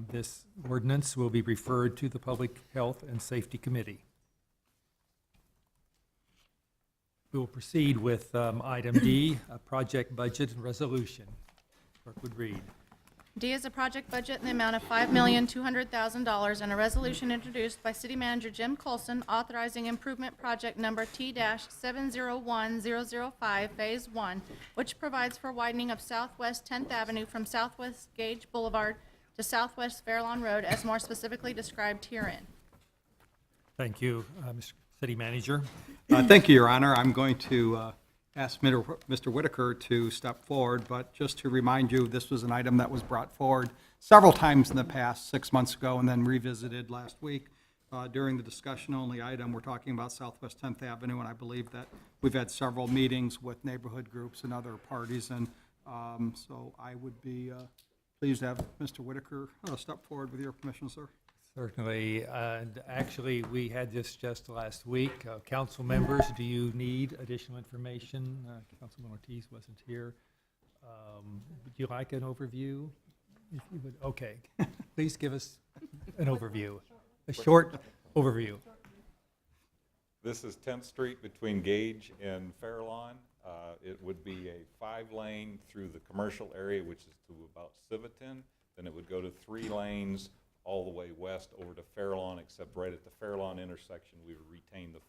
this ordinance will be referred to the Public Health and Safety Committee. We will proceed with item D, a project budget and resolution. Clerk would read. D is a project budget in the amount of $5,200,000 and a resolution introduced by City Manager Jim Colson authorizing improvement project number T-701005 Phase 1, which provides for widening of Southwest 10th Avenue from Southwest Gage Boulevard to Southwest Fairlawn Road as more specifically described herein. Thank you, Mr. City Manager. Thank you, Your Honor. I'm going to ask Mr. Whitaker to step forward, but just to remind you, this was an item that was brought forward several times in the past, 6 months ago, and then revisited last week. During the discussion-only item, we're talking about Southwest 10th Avenue, and I believe that we've had several meetings with neighborhood groups and other parties, and so I would be pleased to have Mr. Whitaker step forward with your permission, sir. Certainly, and actually, we had this just last week. Council members, do you need additional information? Councilman Ortiz wasn't here. Would you like an overview? If you would, okay. Please give us an overview, a short overview. This is 10th Street between Gage and Fairlawn. It would be a 5-lane through the commercial area, which is to about Civitan. Then it would go to 3 lanes all the way west over to Fairlawn, except right at the Fairlawn intersection, we would retain the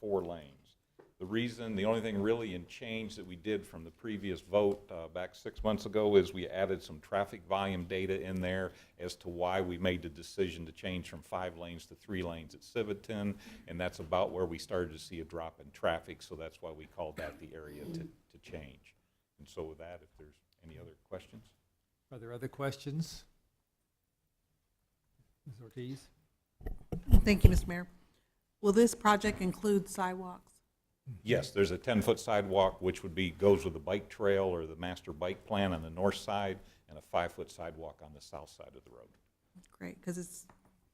four lanes. The only thing really in change that we did from the previous vote back 6 months ago is we added some traffic volume data in there as to why we made the decision to change from 5 lanes to 3 lanes at Civitan, and that's about where we started to see a drop in traffic, so that's why we called that the area to change. And so with that, if there's any other questions? Are there other questions? Ms. Ortiz? Thank you, Mr. Mayor. Will this project include sidewalks? Yes, there's a 10-foot sidewalk, which goes with the bike trail or the master bike plan on the north side, and a 5-foot sidewalk on the south side of the road. Great, because it's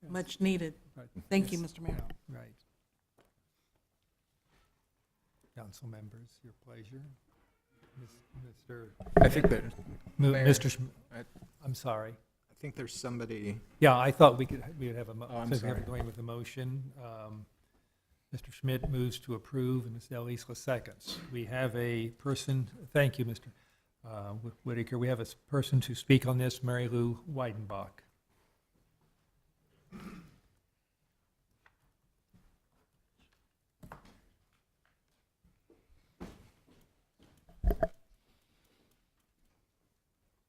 much needed. Right. Thank you, Yes. Mr. Mayor. Right. Council members, your pleasure. Mr. I think that, Mayor, Mr. I'm sorry. I think there's somebody. Yeah, I thought we would have a, Oh, I'm since we have sorry. it going with the motion. Mr. Schmidt moves to approve, and Ms. Delisla seconds. We have a person, thank you, Mr. Whitaker. We have a person to speak on this, Mary Lou Weidenbach.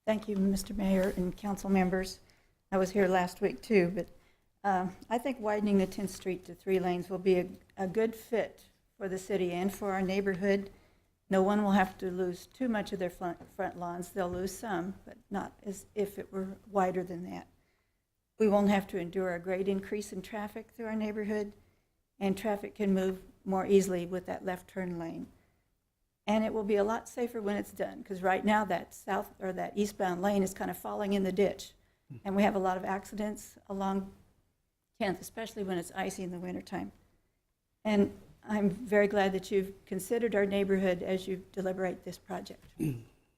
Thank you, Mr. Mayor and council members. I was here last week too, but I think widening the 10th Street to 3 lanes will be a good fit for the city and for our neighborhood. No one will have to lose too much of their front lawns. They'll lose some, but not as if it were wider than that. We won't have to endure a great increase in traffic through our neighborhood, and traffic can move more easily with that left turn lane. And it will be a lot safer when it's done, because right now that south or that eastbound lane is kind of falling in the ditch. And we have a lot of accidents along 10th, especially when it's icy in the wintertime. And I'm very glad that you've considered our neighborhood as you deliberate this project.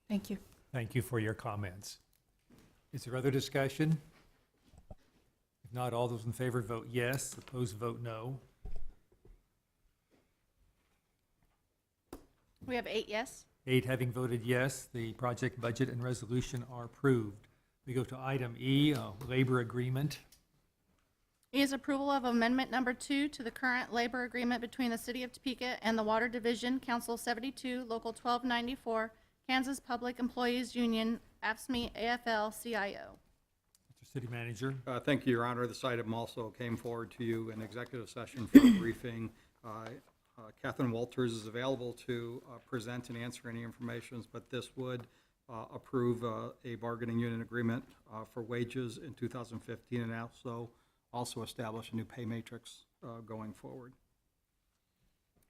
Thank you. Thank you for your comments. Is there other discussion? If not, all those in favor vote yes, opposed vote no. We have 8 yes. 8 having voted yes, the project budget and resolution are approved. We go to item E, labor agreement. E is approval of amendment number 2 to the current labor agreement between the City of Topeka and the Water Division, Council 72, Local 1294, Kansas Public Employees Union, AFSCME, AFL-CIO. Mr. City Manager. Thank you, Your Honor. This item also came forward to you in executive session for a briefing. Catherine Walters is available to present and answer any information, but this would approve a bargaining unit agreement for wages in 2015 and also establish a new pay matrix going forward.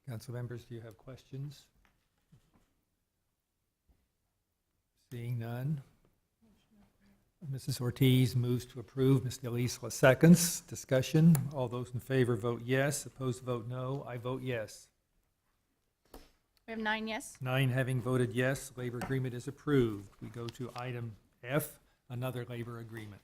Council members, do you have questions? Seeing none. Mrs. Ortiz moves to approve. Ms. Delisla seconds. Discussion. All those in favor vote yes. Opposed vote no. I vote yes. We have 9 yes. 9 having voted yes, labor agreement is approved. We go to item F, another labor agreement.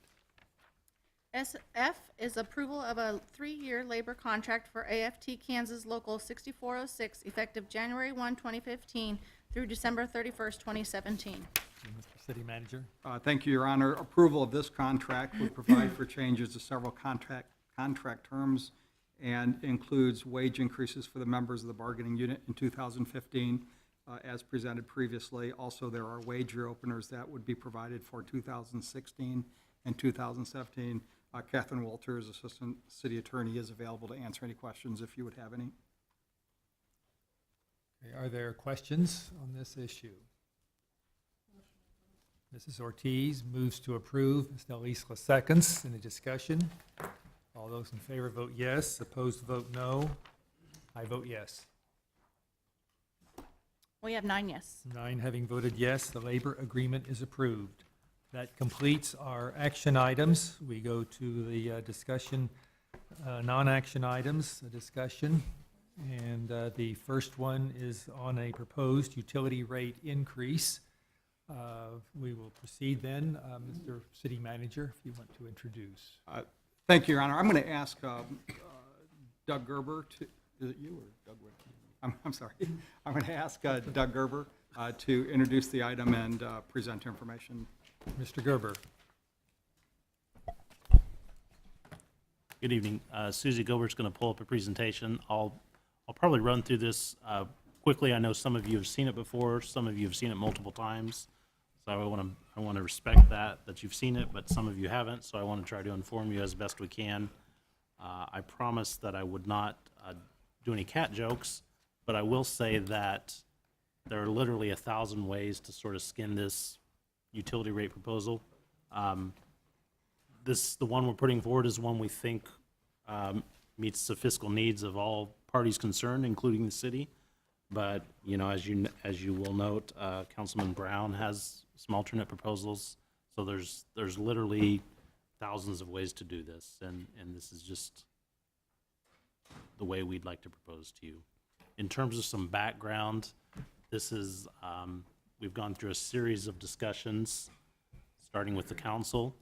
SF is approval of a 3-year labor contract for AFT Kansas Local 6406, effective January 1, 2015 through December 31st, 2017. Mr. City Manager. Thank you, Your Honor. Approval of this contract would provide for changes to several contract terms and includes wage increases for the members of the bargaining unit in 2015, as presented previously. Also, there are wage reopeners that would be provided for 2016 and 2017. Catherine Walters, Assistant City Attorney, is available to answer any questions if you would have any. Okay, are there questions on this issue? Mrs. Ortiz moves to approve. Ms. Delisla seconds. Any discussion? All those in favor vote yes. Opposed vote no. I vote yes. We have 9 yes. 9 having voted yes, the labor agreement is approved. That completes our action items. We go to the discussion, non-action items, discussion. And the first one is on a proposed utility rate increase. We will proceed then. Mr. City Manager, if you want to introduce. Thank you, Your Honor. I'm going to ask Doug Gerber to, is it you or Doug Wood? I'm sorry. I'm going to ask Doug Gerber to introduce the item and present information. Mr. Gerber. Good evening. Susie Gilbert's going to pull up a presentation. I'll I'll probably run through this quickly. I know some of you have seen it before, some of you have seen it multiple times. So I want to respect that you've seen it, but some of you haven't, so I want to try to inform you as best we can. I promised that I would not do any cat jokes, but I will say that there are literally 1,000 ways to sort of skin this utility rate proposal. The one we're putting forward is one we think meets the fiscal needs of all parties concerned, including the city. But, you know, as you will note, Councilman Brown has some alternate proposals. So there's literally thousands of ways to do this, and this is just the way we'd like to propose to you. In terms of some background, this is, we've gone through a series of discussions, starting with the council,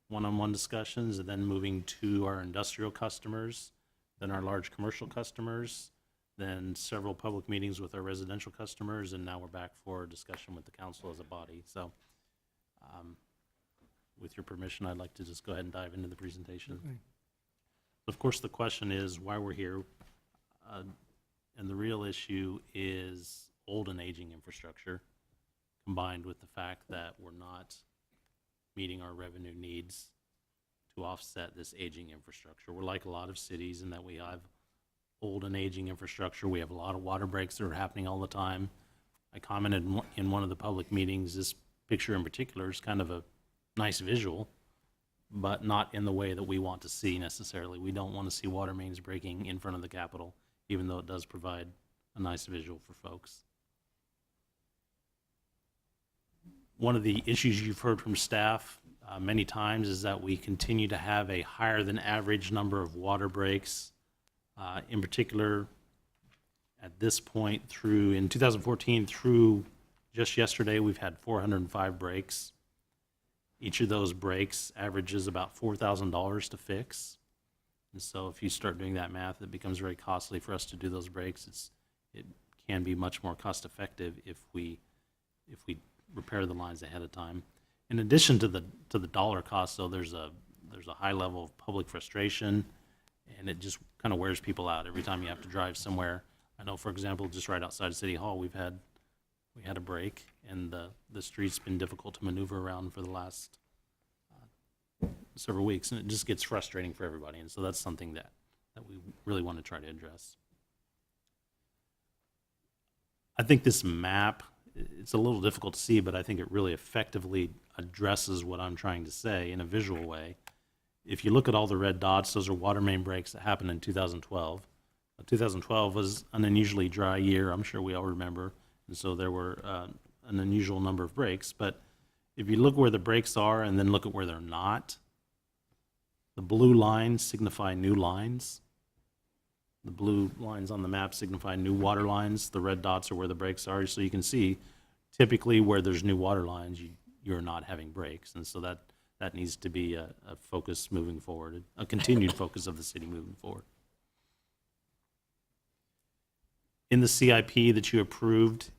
one-on-one discussions, and then moving to our industrial customers, then our large commercial customers, then several public meetings with our residential customers, and now we're back for a discussion with the council as a body. So, with your permission, I'd like to just go ahead and dive into the presentation. Okay. Of course, the question is why we're here, and the real issue is old and aging infrastructure, combined with the fact that we're not meeting our revenue needs to offset this aging infrastructure. We're like a lot of cities in that we have old and aging infrastructure. We have a lot of water breaks that are happening all the time. I commented in one of the public meetings, this picture in particular is kind of a nice visual, but not in the way that we want to see necessarily. We don't want to see water mains breaking in front of the Capitol, even though it does provide a nice visual for folks. One of the issues you've heard from staff many times is that we continue to have a higher than average number of water breaks. In particular, at this point in 2014 through just yesterday, we've had 405 breaks. Each of those breaks averages about $4,000 to fix. And so if you start doing that math, it becomes very costly for us to do those breaks. It can be much more cost effective if we repair the lines ahead of time. In addition to the dollar cost, though, there's a high level of public frustration, and it just kind of wears people out every time you have to drive somewhere. I know, for example, just right outside City Hall, we had a break, and the street's been difficult to maneuver around for the last several weeks, and it just gets frustrating for everybody. And so that's something that we really want to try to address. I think this map, it's a little difficult to see, but I think it really effectively addresses what I'm trying to say in a visual way. If you look at all the red dots, those are water main breaks that happened in 2012. 2012 was an unusually dry year, I'm sure we all remember, and so there were an unusual number of breaks. But if you look where the breaks are and then look at where they're not, the blue lines signify new lines. The blue lines on the map signify new water lines. The red dots are where the breaks are. So you can see typically where there's new water lines, you're not having breaks. And so that needs to be a focus moving forward, a continued focus of the city moving forward. In the CIP that you approved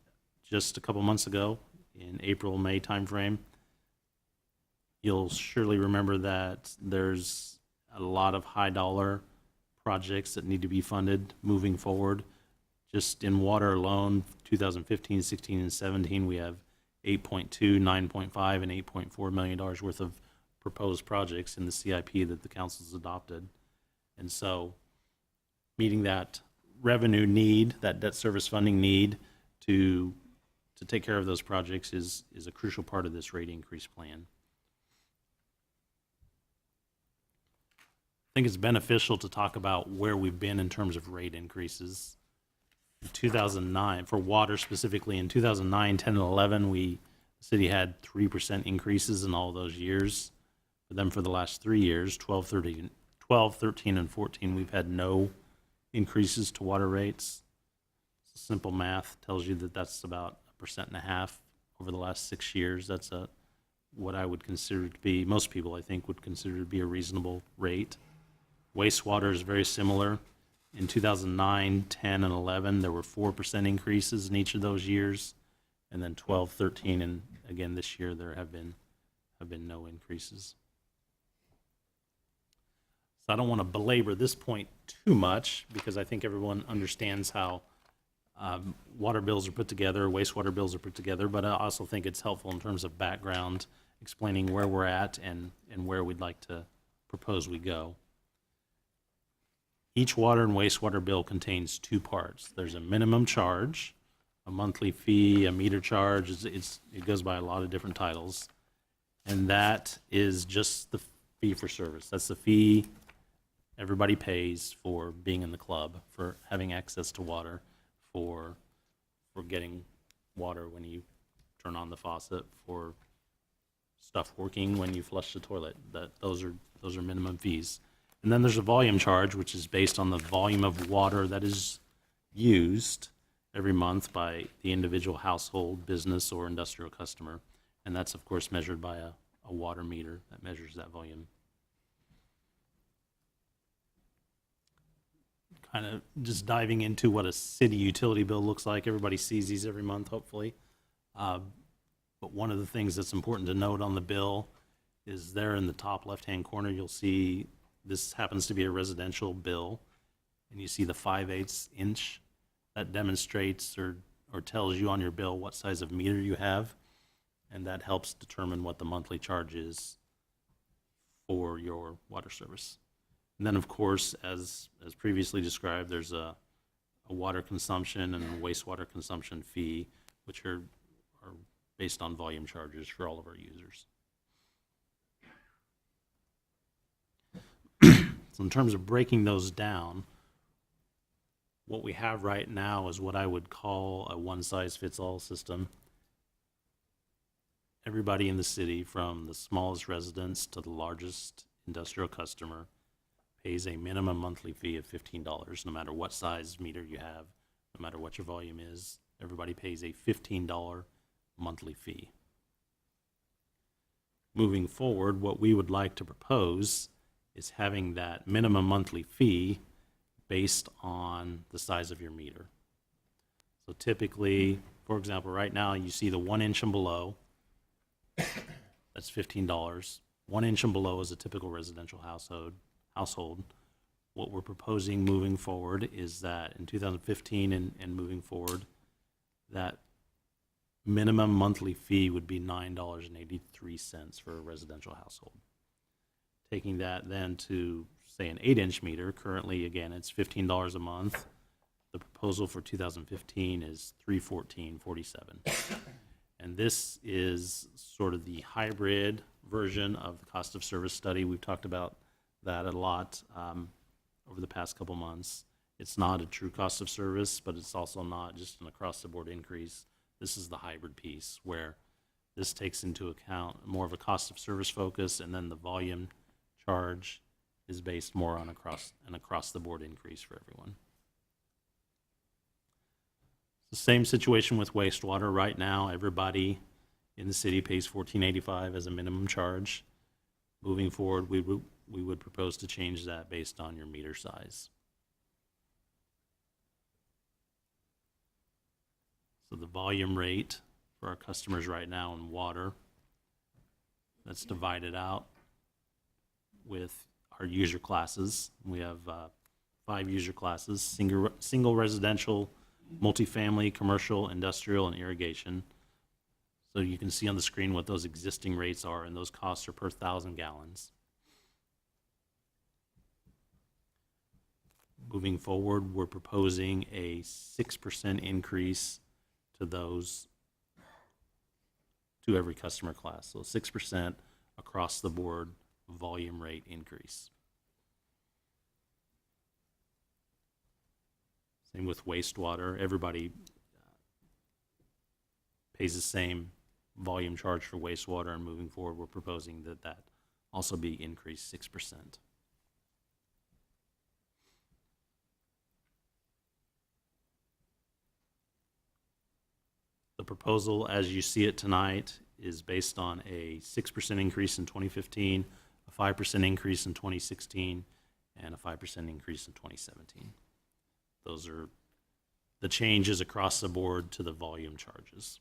just a couple months ago, in April, May timeframe, you'll surely remember that there's a lot of high dollar projects that need to be funded moving forward. Just in water alone, 2015, 16, and 17, we have 8.2, 9.5, and $8.4 million worth of proposed projects in the CIP that the council's adopted. And so meeting that revenue need, that debt service funding need to take care of those projects is a crucial part of this rate increase plan. I think it's beneficial to talk about where we've been in terms of rate increases. In 2009, for water specifically, in 2009, 10, and 11, the city had 3% increases in all those years. But then for the last 3 years, 12, 13, and 14, we've had no increases to water rates. Simple math tells you that that's about 1.5% over the last 6 years. That's what I would consider to be, most people I think would consider to be a reasonable rate. Wastewater is very similar. In 2009, 10, and 11, there were 4% increases in each of those years. And then 12, 13, and again this year there have been no increases. So I don't want to belabor this point too much, because I think everyone understands how water bills are put together, wastewater bills are put together, but I also think it's helpful in terms of background, explaining where we're at and where we'd like to propose we go. Each water and wastewater bill contains two parts. There's a minimum charge, a monthly fee, a meter charge. It goes by a lot of different titles. And that is just the fee for service. That's the fee everybody pays for being in the club, for having access to water, for getting water when you turn on the faucet, for stuff working when you flush the toilet. Those are minimum fees. And then there's a volume charge, which is based on the volume of water that is used every month by the individual household, business, or industrial customer. And that's, of course, measured by a water meter that measures that volume. Kind of just diving into what a city utility bill looks like. Everybody sees these every month, hopefully. But one of the things that's important to note on the bill is there in the top left-hand corner, you'll see this happens to be a residential bill, and you see the 5/8 inch. That demonstrates or tells you on your bill what size of meter you have, and that helps determine what the monthly charge is for your water service. And then, of course, as previously described, there's a water consumption and a wastewater consumption fee, which are based on volume charges for all of our users. So in terms of breaking those down, what we have right now is what I would call a one-size-fits-all system. Everybody in the city, from the smallest residence to the largest industrial customer, pays a minimum monthly fee of $15, no matter what size meter you have, no matter what your volume is. Everybody pays a $15 monthly fee. Moving forward, what we would like to propose is having that minimum monthly fee based on the size of your meter. So typically, for example, right now you see the 1 inch and below, that's $15. 1 inch and below is a typical residential household. What we're proposing moving forward is that in 2015 and moving forward, that minimum monthly fee would be $9.83 for a residential household. Taking that then to, say, an 8-inch meter, currently, again, it's $15 a month. The proposal for 2015 is $314.47. And this is sort of the hybrid version of the cost of service study. We've talked about that a lot over the past couple months. It's not a true cost of service, but it's also not just an across-the-board increase. This is the hybrid piece, where this takes into account more of a cost of service focus, and then the volume charge is based more on an across-the-board increase for everyone. The same situation with wastewater. Right now, everybody in the city pays $14.85 as a minimum charge. Moving forward, we would propose to change that based on your meter size. So the volume rate for our customers right now in water, that's divided out with our user classes. We have 5 user classes: single residential, multifamily, commercial, industrial, and irrigation. So you can see on the screen what those existing rates are, and those costs are per 1,000 gallons. Moving forward, we're proposing a 6% increase to those, to every customer class. So 6% across the board volume rate increase. Same with wastewater. Everybody pays the same volume charge for wastewater, and moving forward, we're proposing that also be increased 6%. The proposal, as you see it tonight, is based on a 6% increase in 2015, a 5% increase in 2016, and a 5% increase in 2017. Those are the changes across the board to the volume charges.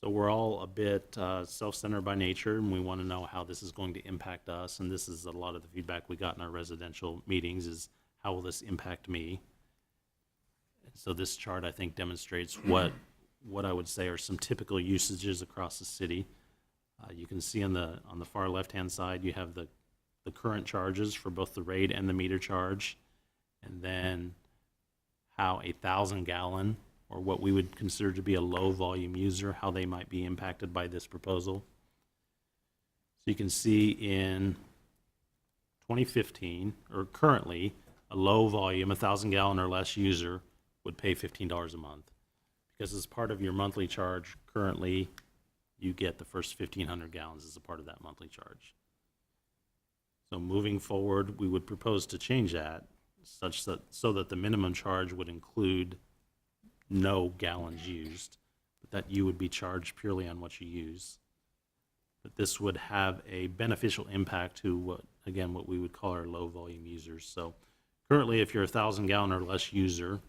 So we're all a bit self-centered by nature, and we want to know how this is going to impact us. And this is a lot of the feedback we got in our residential meetings is, how will this impact me? And so this chart, I think, demonstrates what I would say are some typical usages across the city. You can see on the far left-hand side, you have the current charges for both the rate and the meter charge, and then how 1,000-gallon, or what we would consider to be a low-volume user, how they might be impacted by this proposal. So you can see in 2015, or currently, a low-volume, 1,000-gallon or less user would pay $15 a month. Because as part of your monthly charge, currently, you get the first 1,500 gallons as a part of that monthly charge. So moving forward, we would propose to change that so that the minimum charge would include no gallons used, but that you would be charged purely on what you use. But this would have a beneficial impact to what we would call our low volume users. So currently, if you're a 1,000-gallon or less user,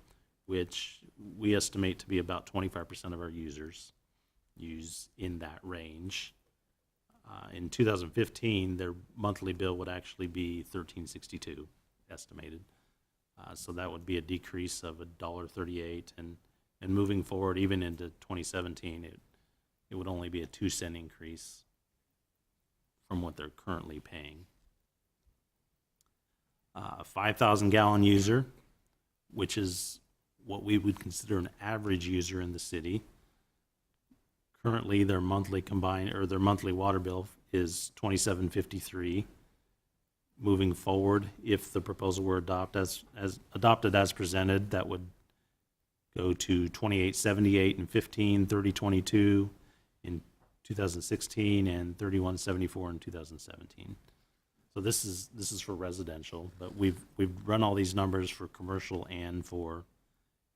which we estimate to be about 25% of our users use in that range, in 2015, their monthly bill would actually be $13.62 estimated. So that would be a decrease of $1.38, and moving forward, even into 2017, it would only be a 2-cent increase from what they're currently paying. A 5,000-gallon user, which is what we would consider an average user in the city. Currently, their monthly their monthly water bill is $27.53. Moving forward, if the proposal were adopted as presented, that would go to $28.78 in 15, $30.22 in 2016, and $31.74 in 2017. So this is for residential, but we've run all these numbers for commercial and for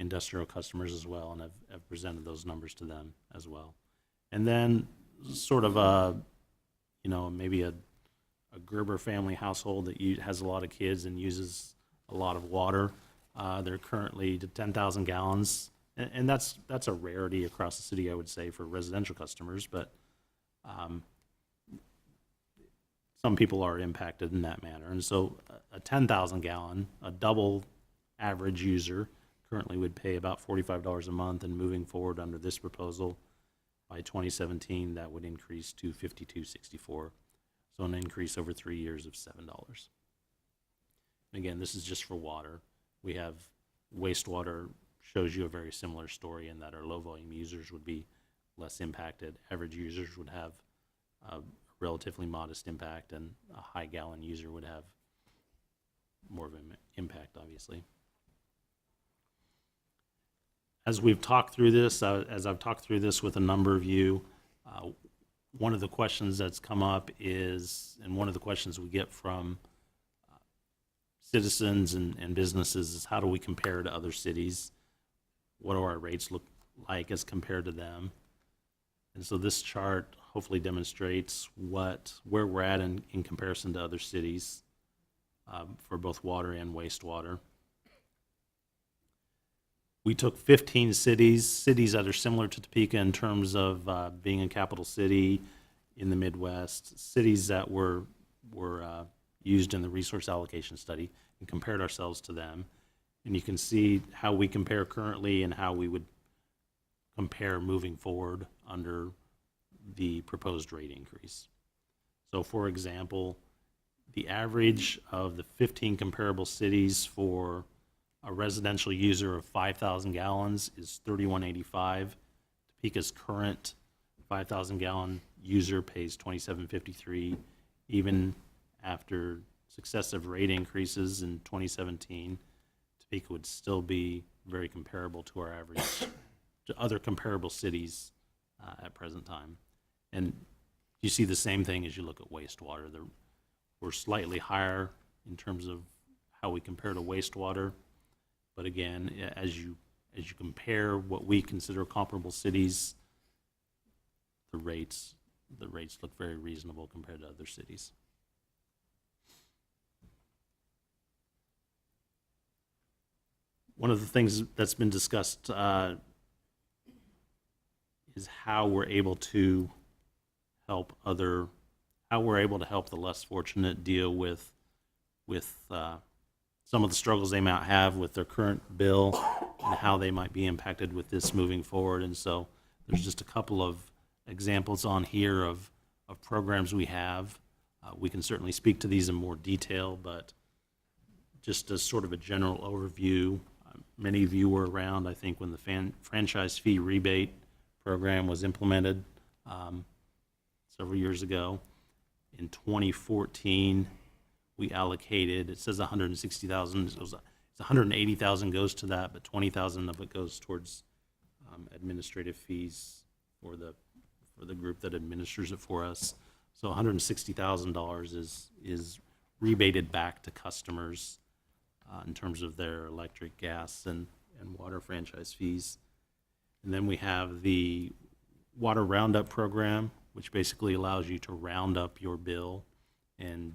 industrial customers as well, and I've presented those numbers to them as well. And then sort of maybe a Gerber family household that has a lot of kids and uses a lot of water. They're currently to 10,000 gallons, and that's a rarity across the city, I would say, for residential customers, but some people are impacted in that manner. And so a 10,000 gallon, a double average user, currently would pay about $45 a month, and moving forward under this proposal, by 2017, that would increase to $52.64. So an increase over 3 years of $7. And again, this is just for water. We have wastewater, shows you a very similar story in that our low volume users would be less impacted. Average users would have a relatively modest impact, and a high gallon user would have more of an impact, obviously. As we've talked through this, as I've talked through this with a number of you, one of the questions that's come up is, and one of the questions we get from citizens and businesses is, how do we compare to other cities? What do our rates look like as compared to them? And so this chart hopefully demonstrates where we're at in comparison to other cities for both water and wastewater. We took 15 cities that are similar to Topeka in terms of being a capital city in the Midwest, cities that were used in the resource allocation study, and compared ourselves to them. And you can see how we compare currently and how we would compare moving forward under the proposed rate increase. So for example, the average of the 15 comparable cities for a residential user of 5,000 gallons is $31.85. Topeka's current 5,000 gallon user pays $27.53. Even after successive rate increases in 2017, Topeka would still be very comparable to our average, to other comparable cities at present time. And you see the same thing as you look at wastewater. We're slightly higher in terms of how we compare to wastewater. But again, as you compare what we consider comparable cities, the rates look very reasonable compared to other cities. One of the things that's been discussed how we're able to help the less fortunate deal with some of the struggles they might have with their current bill and how they might be impacted with this moving forward. And so there's just a couple of examples on here of programs we have. We can certainly speak to these in more detail, but just as sort of a general overview, many of you were around, I think, when the franchise fee rebate program was implemented several years ago. In 2014, we allocated, it says 160,000, it's 180,000 goes to that, but 20,000 of it goes towards administrative fees for the group that administers it for us. So $160,000 is rebated back to customers in terms of their electric, gas, and water franchise fees. And then we have the Water Roundup program, which basically allows you to round up your bill and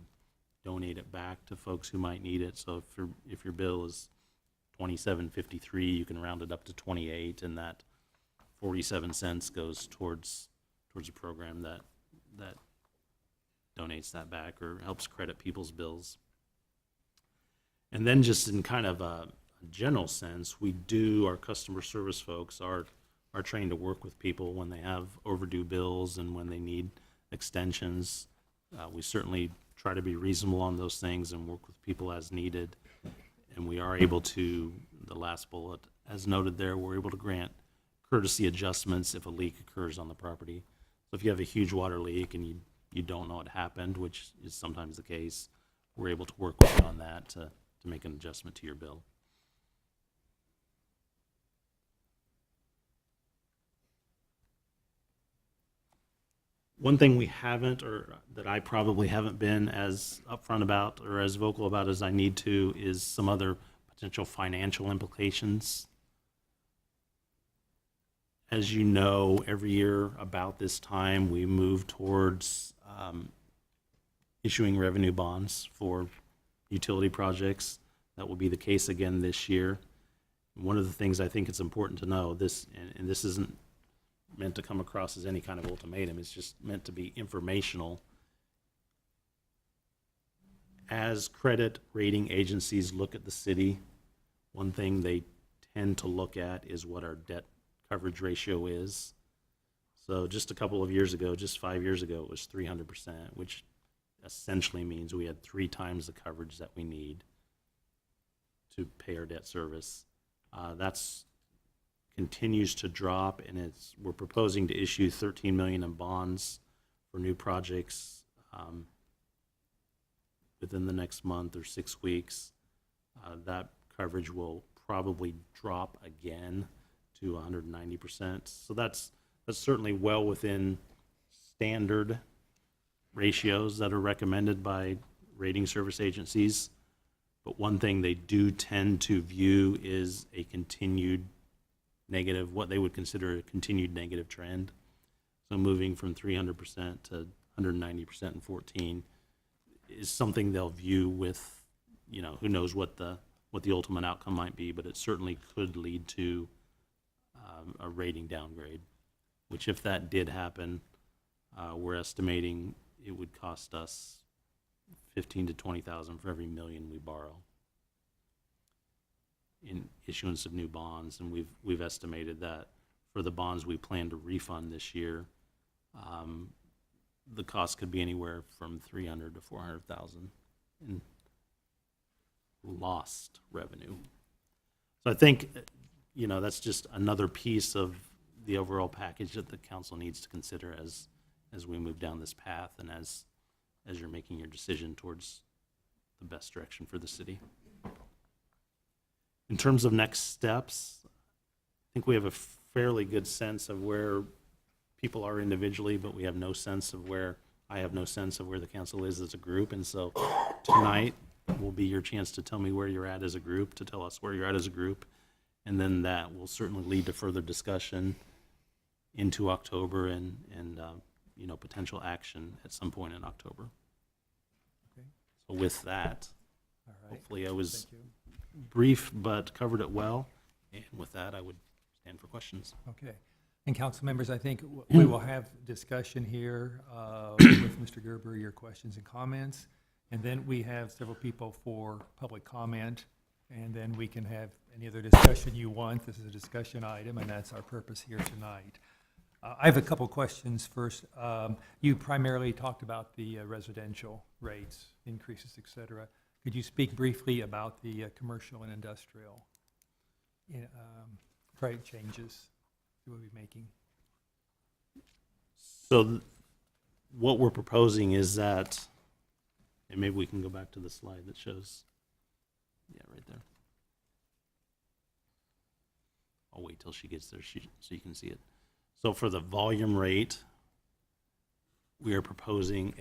donate it back to folks who might need it. So if your bill is $27.53, you can round it up to 28, and that 47 cents goes towards a program that donates that back or helps credit people's bills. And then just in kind of a general sense, our customer service folks are trained to work with people when they have overdue bills and when they need extensions. We certainly try to be reasonable on those things and work with people as needed. And we are able to, the last bullet, as noted there, we're able to grant courtesy adjustments if a leak occurs on the property. So if you have a huge water leak and you don't know what happened, which is sometimes the case, we're able to work with you on that to make an adjustment to your bill. One thing we haven't, or that I probably haven't been as upfront about or as vocal about as I need to, is some other potential financial implications. As you know, every year about this time, we move towards issuing revenue bonds for utility projects. That will be the case again this year. One of the things I think it's important to know, and this isn't meant to come across as any kind of ultimatum, it's just meant to be informational. As credit rating agencies look at the city, one thing they tend to look at is what our debt coverage ratio is. So just a couple of years ago, just 5 years ago, it was 300%, which essentially means we had 3 times the coverage that we need to pay our debt service. That's continues to drop, and we're proposing to issue $13 million in bonds for new projects within the next month or 6 weeks. That coverage will probably drop again to 190%. So that's certainly well within standard ratios that are recommended by rating service agencies. But one thing they do tend to view is a continued negative, what they would consider a continued negative trend. So moving from 300% to 190% in 14 is something they'll view with, who knows what the ultimate outcome might be, but it certainly could lead to a rating downgrade, which if that did happen, we're estimating it would cost us $15,000 to $20,000 for every $1 million we borrow in issuance of new bonds. And we've estimated that for the bonds we plan to refund this year, the cost could be anywhere from $300,000 to $400,000 in lost revenue. So I think, that's just another piece of the overall package that the council needs to consider as we move down this path and as you're making your decision towards the best direction for the city. In terms of next steps, I think we have a fairly good sense of where people are individually, but I have no sense of where the council is as a group. And so tonight will be your chance to tell me where you're at as a group, to tell us where you're at as a group. And then that will certainly lead to further discussion into October and potential action at some point in October. Okay. So with that, All right. hopefully I was Thank you. brief but covered it well. And with that, I would stand for questions. Okay. And council members, I think we will have discussion here with Mr. Gerber, your questions and comments. And then we have several people for public comment. And then we can have any other discussion you want. This is a discussion item, and that's our purpose here tonight. I have a couple questions first. You primarily talked about the residential rates, increases, et cetera. Could you speak briefly about the commercial and industrial rate changes we'll be making? So what we're proposing is that, and maybe we can go back to the slide that shows, yeah, right there. I'll wait till she gets there so you can see it. So for the volume rate, we are proposing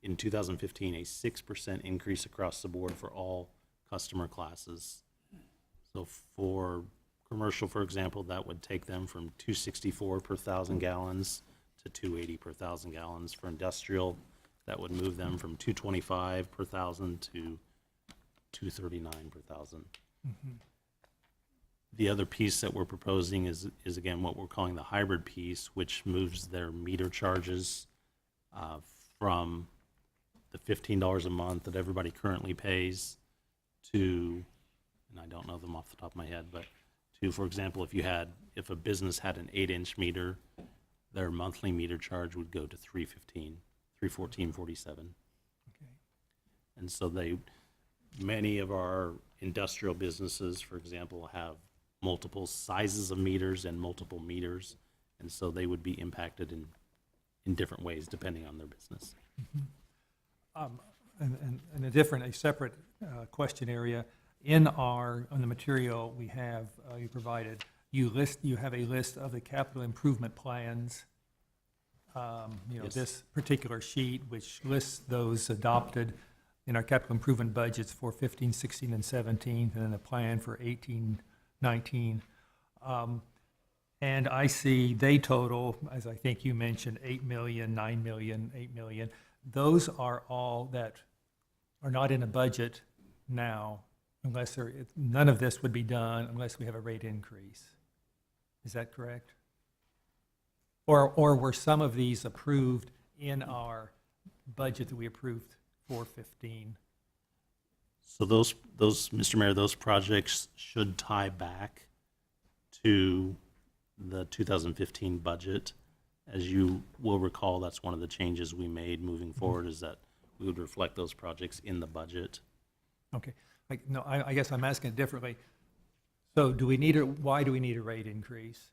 in 2015, a 6% increase across the board for all customer classes. So for commercial, for example, that would take them from 264 per 1,000 gallons to 280 per 1,000 gallons. For industrial, that would move them from 225 per 1,000 to 239 per 1,000. The other piece that we're proposing is again what we're calling the hybrid piece, which moves their meter charges from the $15 a month that everybody currently pays to, and I don't know them off the top of my head, but to, for example, if a business had an 8-inch meter, their monthly meter charge would go to $314.47. Okay. And so many of our industrial businesses, for example, have multiple sizes of meters and multiple meters, and so they would be impacted in different ways depending on their business. And a separate question area, on the material we have, you provided, you have a list of the capital improvement plans. Yes. This particular sheet, which lists those adopted in our capital improvement budgets for 15, 16, and 17, and then a plan for 18, 19. And I see they total, as I think you mentioned, 8 million, 9 million, 8 million. Those are all that are not in a budget now, none of this would be done unless we have a rate increase. Is that correct? Or were some of these approved in our budget that we approved for 15? So those, Mr. Mayor, those projects should tie back to the 2015 budget. As you will recall, that's one of the changes we made moving forward, is that we would reflect those projects in the budget. Okay. I guess I'm asking it differently. So why do we need a rate increase?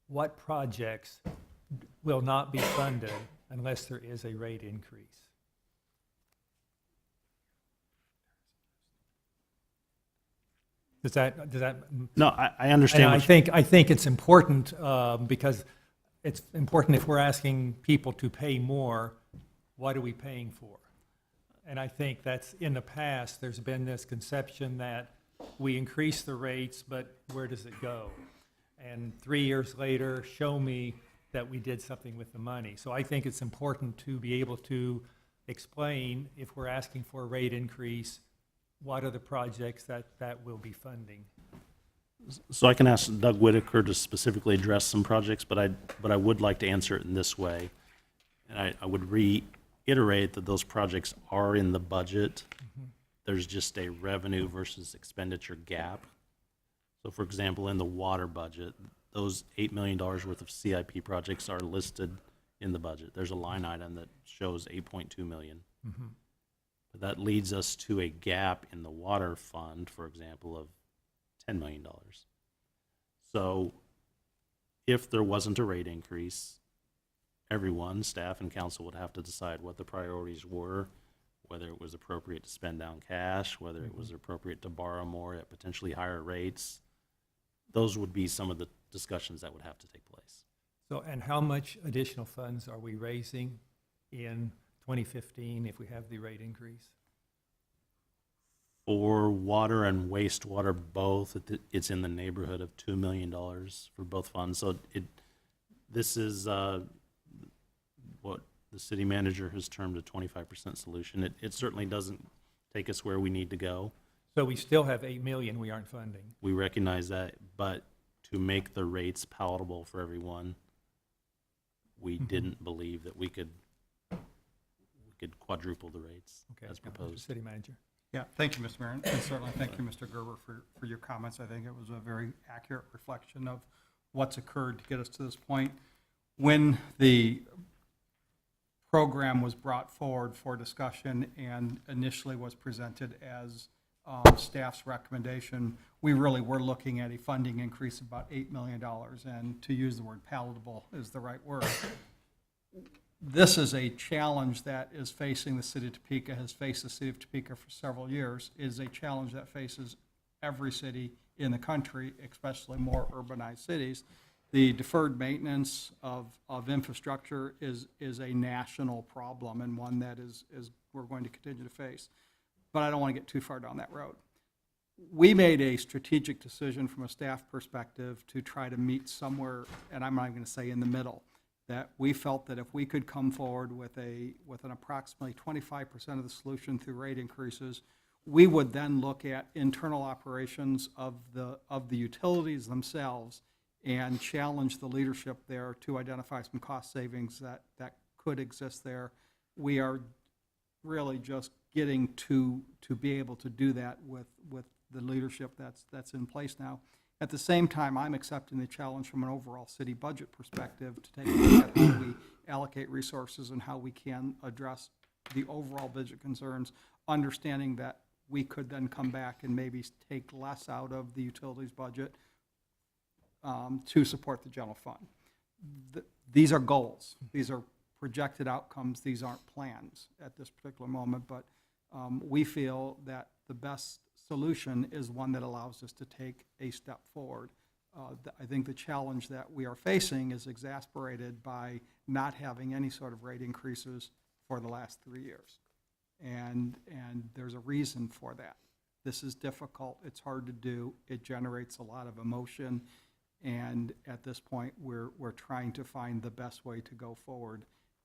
What projects will not be funded unless there is a rate increase? Does that? No, I understand. And I think it's important because it's important if we're asking people to pay more, what are we paying for? And I think that's, in the past, there's been this conception that we increase the rates, but where does it go? And 3 years later, show me that we did something with the money. So I think it's important to be able to explain, if we're asking for a rate increase, what are the projects that will be funding? So I can ask Doug Whitaker to specifically address some projects, but I would like to answer it in this way. And I would reiterate that those projects are in the budget. There's just a revenue versus expenditure gap. So for example, in the water budget, those $8 million worth of CIP projects are listed in the budget. There's a line item that shows 8.2 million. But that leads us to a gap in the water fund, for example, of $10 million. So if there wasn't a rate increase, everyone, staff and council, would have to decide what the priorities were, whether it was appropriate to spend down cash, whether it was appropriate to borrow more at potentially higher rates. Those would be some of the discussions that would have to take place. So, and how much additional funds are we raising in 2015 if we have the rate increase? For water and wastewater both, it's in the neighborhood of $2 million for both funds. So this is what the city manager has termed a 25% solution. It certainly doesn't take us where we need to go. So we still have 8 million we aren't funding. We recognize that, but to make the rates palatable for everyone, we didn't believe that we could quadruple the rates Okay, as yeah, Mr. proposed. City Manager. Yeah, thank you, Mr. Mayor, and certainly thank you, Mr. Gerber, for your comments. I think it was a very accurate reflection of what's occurred to get us to this point. When the program was brought forward for discussion and initially was presented as staff's recommendation, we really were looking at a funding increase of about $8 million, and to use the word palatable is the right word. This is a challenge that is facing the city of Topeka, has faced the city of Topeka for several years, is a challenge that faces every city in the country, especially more urbanized cities. The deferred maintenance of infrastructure is a national problem and one that is we're going to continue to face. But I don't want to get too far down that road. We made a strategic decision from a staff perspective to try to meet somewhere, and I'm not going to say in the middle, that we felt that if we could come forward with an approximately 25% of the solution through rate increases, we would then look at internal operations of the utilities themselves and challenge the leadership there to identify some cost savings that could exist there. We are really just getting to be able to do that with the leadership that's in place now. At the same time, I'm accepting the challenge from an overall city budget perspective to take a look at how we allocate resources and how we can address the overall budget concerns, understanding that we could then come back and maybe take less out of the utilities budget to support the general fund. These are goals. These are projected outcomes. These aren't plans at this particular moment, but we feel that the best solution is one that allows us to take a step forward. I think the challenge that we are facing is exasperated by not having any sort of rate increases for the last 3 years. And there's a reason for that. This is difficult. It's hard to do. It generates a lot of emotion. And at this point, we're trying to find the best way to go forward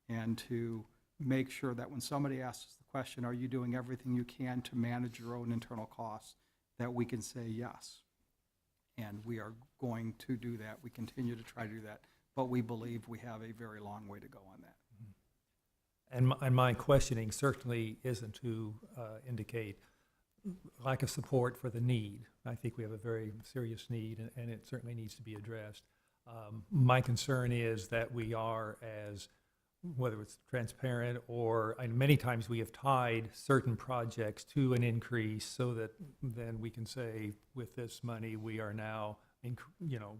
and to make sure that when somebody asks us the question, are you doing everything you can to manage your own internal costs, that we can say yes. And we are going to do that. We continue to try to do that. But we believe we have a very long way to go on that. And my questioning certainly isn't to indicate lack of support for the need. I think we have a very serious need, and it certainly needs to be addressed. My concern is that we are, as whether it's transparent or, and many times we have tied certain projects to an increase so that then we can say, with this money, we are now,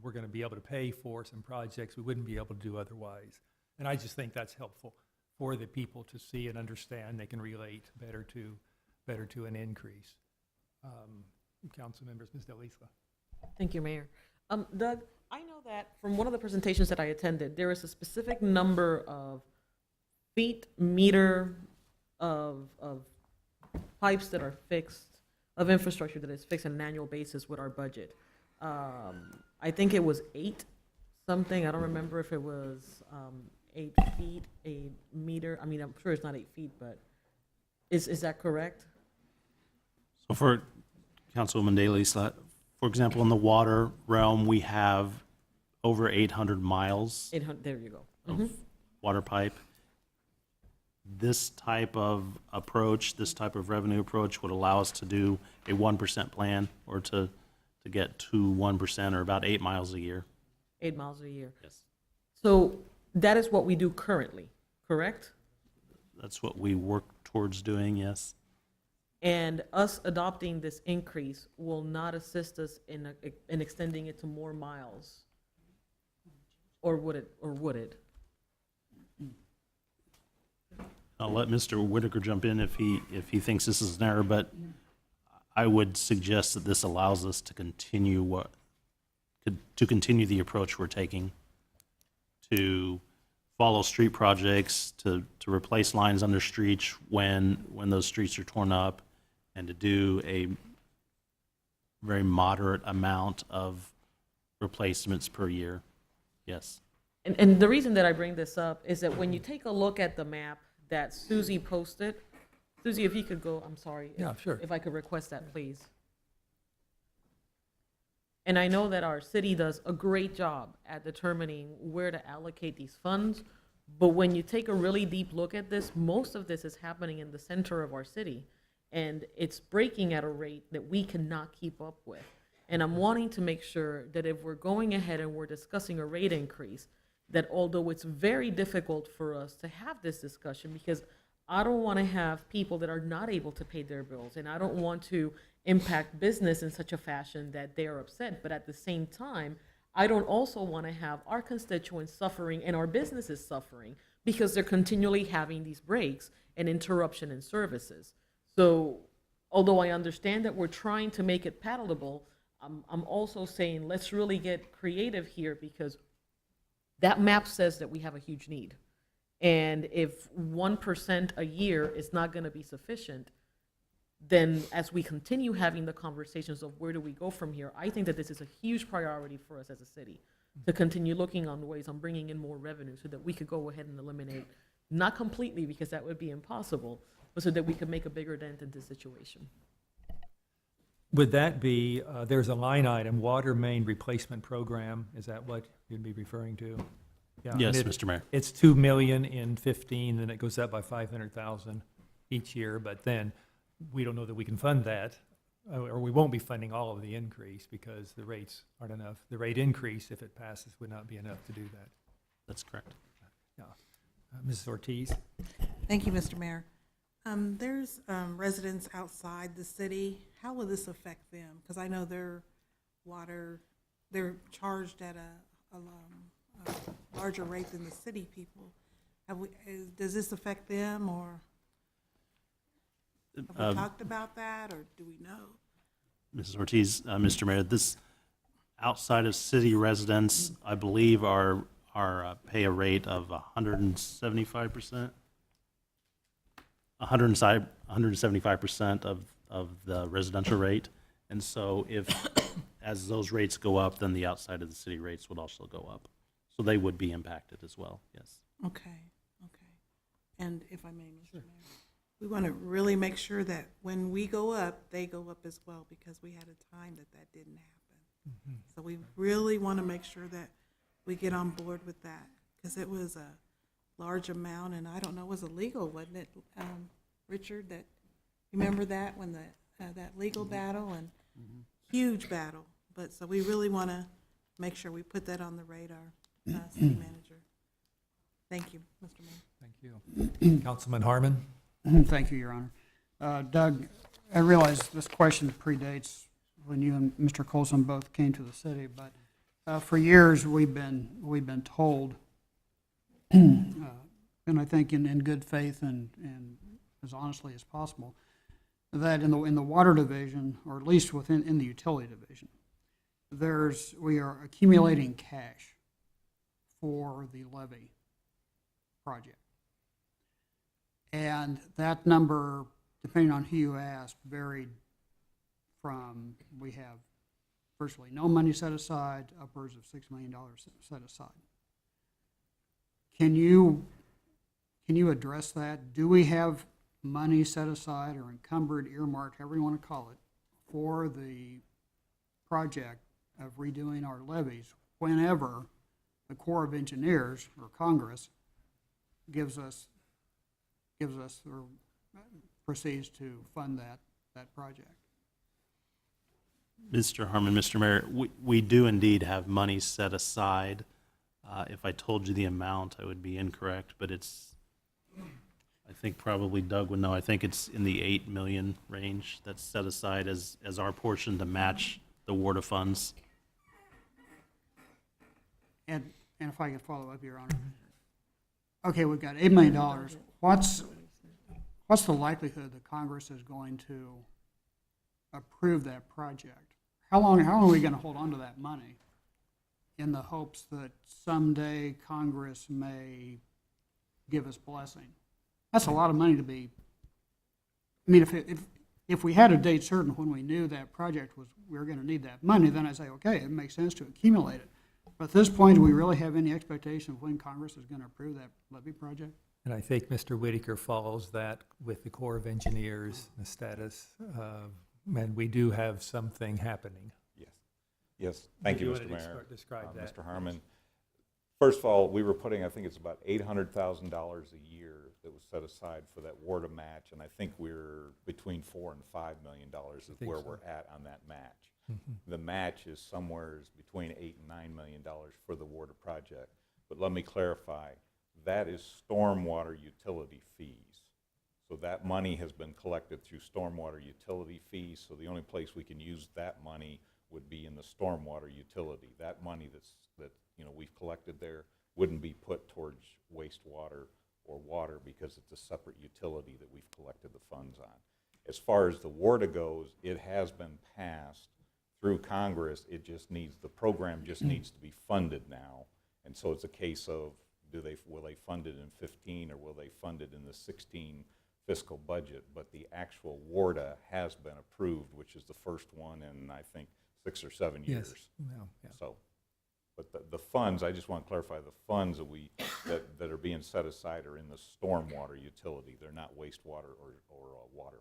we're going to be able to pay for some projects we wouldn't be able to do otherwise. And I just think that's helpful for the people to see and understand. They can relate better to an increase. Council members, Ms. Delisla. Thank you, Mayor. Doug, I know that from one of the presentations that I attended, there is a specific number of meter of pipes that are fixed, of infrastructure that is fixed on an annual basis with our budget. I think it was 8 something. I don't remember if it was 8 feet, a meter. I mean, I'm sure it's not 8 feet, but is that correct? So for Councilwoman Daley, for example, in the water realm, we have over 800 miles 800, there you go. of water pipe. This type of approach, this type of revenue approach would allow us to do a 1% plan, or to get to 1%, or about 8 miles a year. 8 miles a year. Yes. So that is what we do currently, correct? That's what we work towards doing, yes. And us adopting this increase will not assist us in extending it to more miles? Or would it? I'll let Mr. Whitaker jump in if he thinks this is an error, but I would suggest that this allows us to continue the approach we're taking, to follow street projects, to replace lines under streets when those streets are torn up, and to do a very moderate amount of replacements per year. Yes. And the reason that I bring this up is that when you take a look at the map that Susie posted, Susie, if you could go, I'm sorry. Yeah, sure. If I could request that, please. And I know that our city does a great job at determining where to allocate these funds, but when you take a really deep look at this, most of this is happening in the center of our city, and it's breaking at a rate that we cannot keep up with. And I'm wanting to make sure that if we're going ahead and we're discussing a rate increase, that although it's very difficult for us to have this discussion, because I don't want to have people that are not able to pay their bills, and I don't want to impact business in such a fashion that they are upset, but at the same time, I don't also want to have our constituents suffering and our businesses suffering because they're continually having these breaks and interruption in services. So although I understand that we're trying to make it palatable, I'm also saying let's really get creative here, because that map says that we have a huge need. And if 1% a year is not going to be sufficient, then as we continue having the conversations of where do we go from here, I think that this is a huge priority for us as a city to continue looking on ways on bringing in more revenue so that we could go ahead and eliminate, not completely because that would be impossible, but so that we could make a bigger dent in this situation. Would that be, there's a line item, water main replacement program, is that what you'd be referring to? Yeah, Yes, and Mr. Mayor. It's 2 million in 15, then it goes up by 500,000 each year, but then we don't know that we can fund that, or we won't be funding all of the increase because the rates aren't enough. The rate increase, if it passes, would not be enough to do that. That's correct. Yeah. Mrs. Ortiz? Thank you, Mr. Mayor. There's residents outside the city. How will this affect them? Because I know their water, they're charged at a larger rate than the city people. Does this affect them, or have we talked about that, or do we know? Mrs. Ortiz, Mr. Mayor, this outside of city residents, I believe, are pay a rate of 175%. 175% of the residential rate. And so if, as those rates go up, then the outside of the city rates would also go up. So they would be impacted as well, yes. Okay. And if I may, Mr. Mayor, we want to really make sure that when we go up, they go up as well, because we had a time that didn't happen. So we really want to make sure that we get on board with that, because it was a large amount, and I don't know, it was illegal, wasn't it, Richard? That, you remember that, when that legal battle, and huge battle. But so we really want to make sure we put that on the radar, city manager. Thank you, Mr. Mayor. Thank you. Councilman Harmon? Thank you, Your Honor. Doug, I realize this question predates when you and Mr. Colson both came to the city, but for years we've been told, and I think in good faith and as honestly as possible, that in the water division, or at least in the utility division, we are accumulating cash for the levy project. And that number, depending on who you ask, varied from, we have virtually no money set aside to upwards of $6 million set aside. Can you address that? Do we have money set aside or encumbered, earmarked, however you want to call it, for the project of redoing our levees whenever the Corps of Engineers or Congress gives us or proceeds to fund that project? Mr. Harmon, Mr. Mayor, we do indeed have money set aside. If I told you the amount, I would be incorrect, but it's, I think probably Doug would know, I think it's in the 8 million range that's set aside as our portion to match the WARDA funds. And if I could follow up, Your Honor. Okay, we've got $8 million. What's the likelihood that Congress is going to approve that project? How long are we going to hold on to that money in the hopes that someday Congress may give us blessing? That's a lot of money to be, I mean, if we had a date certain when we knew that project we were going to need that money, then I'd say, okay, it makes sense to accumulate it. But at this point, do we really have any expectation of when Congress is going to approve that levy project? And I think Mr. Whitaker follows that with the Corps of Engineers, the status, and we do have something happening. Yes. Yes, thank you, You Mr. wanna Mayor. describe that. Mr. Harmon. First of all, we were putting, I think it's about $800,000 a year that was set aside for that WARDA match, and I think we're between $4 and $5 million is think where so. we're at on that match. Mhm. The match is somewhere between $8 and $9 million for the WARDA project. But let me clarify, that is stormwater utility fees. So that money has been collected through stormwater utility fees, so the only place we can use that money would be in the stormwater utility. That money that we've collected there wouldn't be put towards wastewater or water because it's a separate utility that we've collected the funds on. As far as the WARDA goes, it has been passed through Congress. It just needs, the program just needs to be funded now. And so it's a case of, will they fund it in 15 or will they fund it in the 16 fiscal budget? But the actual WARDA has been approved, which is the first one in, I think, 6 or 7 years. Yes. Well, yeah. So, but the funds, I just want to clarify, the funds that are being set aside are in the stormwater utility. They're not wastewater or water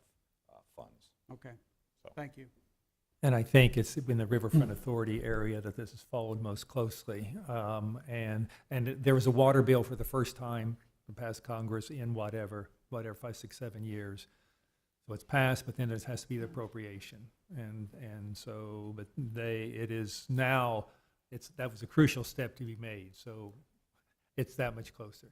funds. Okay, So. thank you. And I think it's in the Riverfront Authority area that this is followed most closely. And there was a water bill for the first time in past Congress in whatever, 5, 6, 7 years. So it's passed, but then there has to be the appropriation. And so, but it is now, that was a crucial step to be made. So it's that much closer.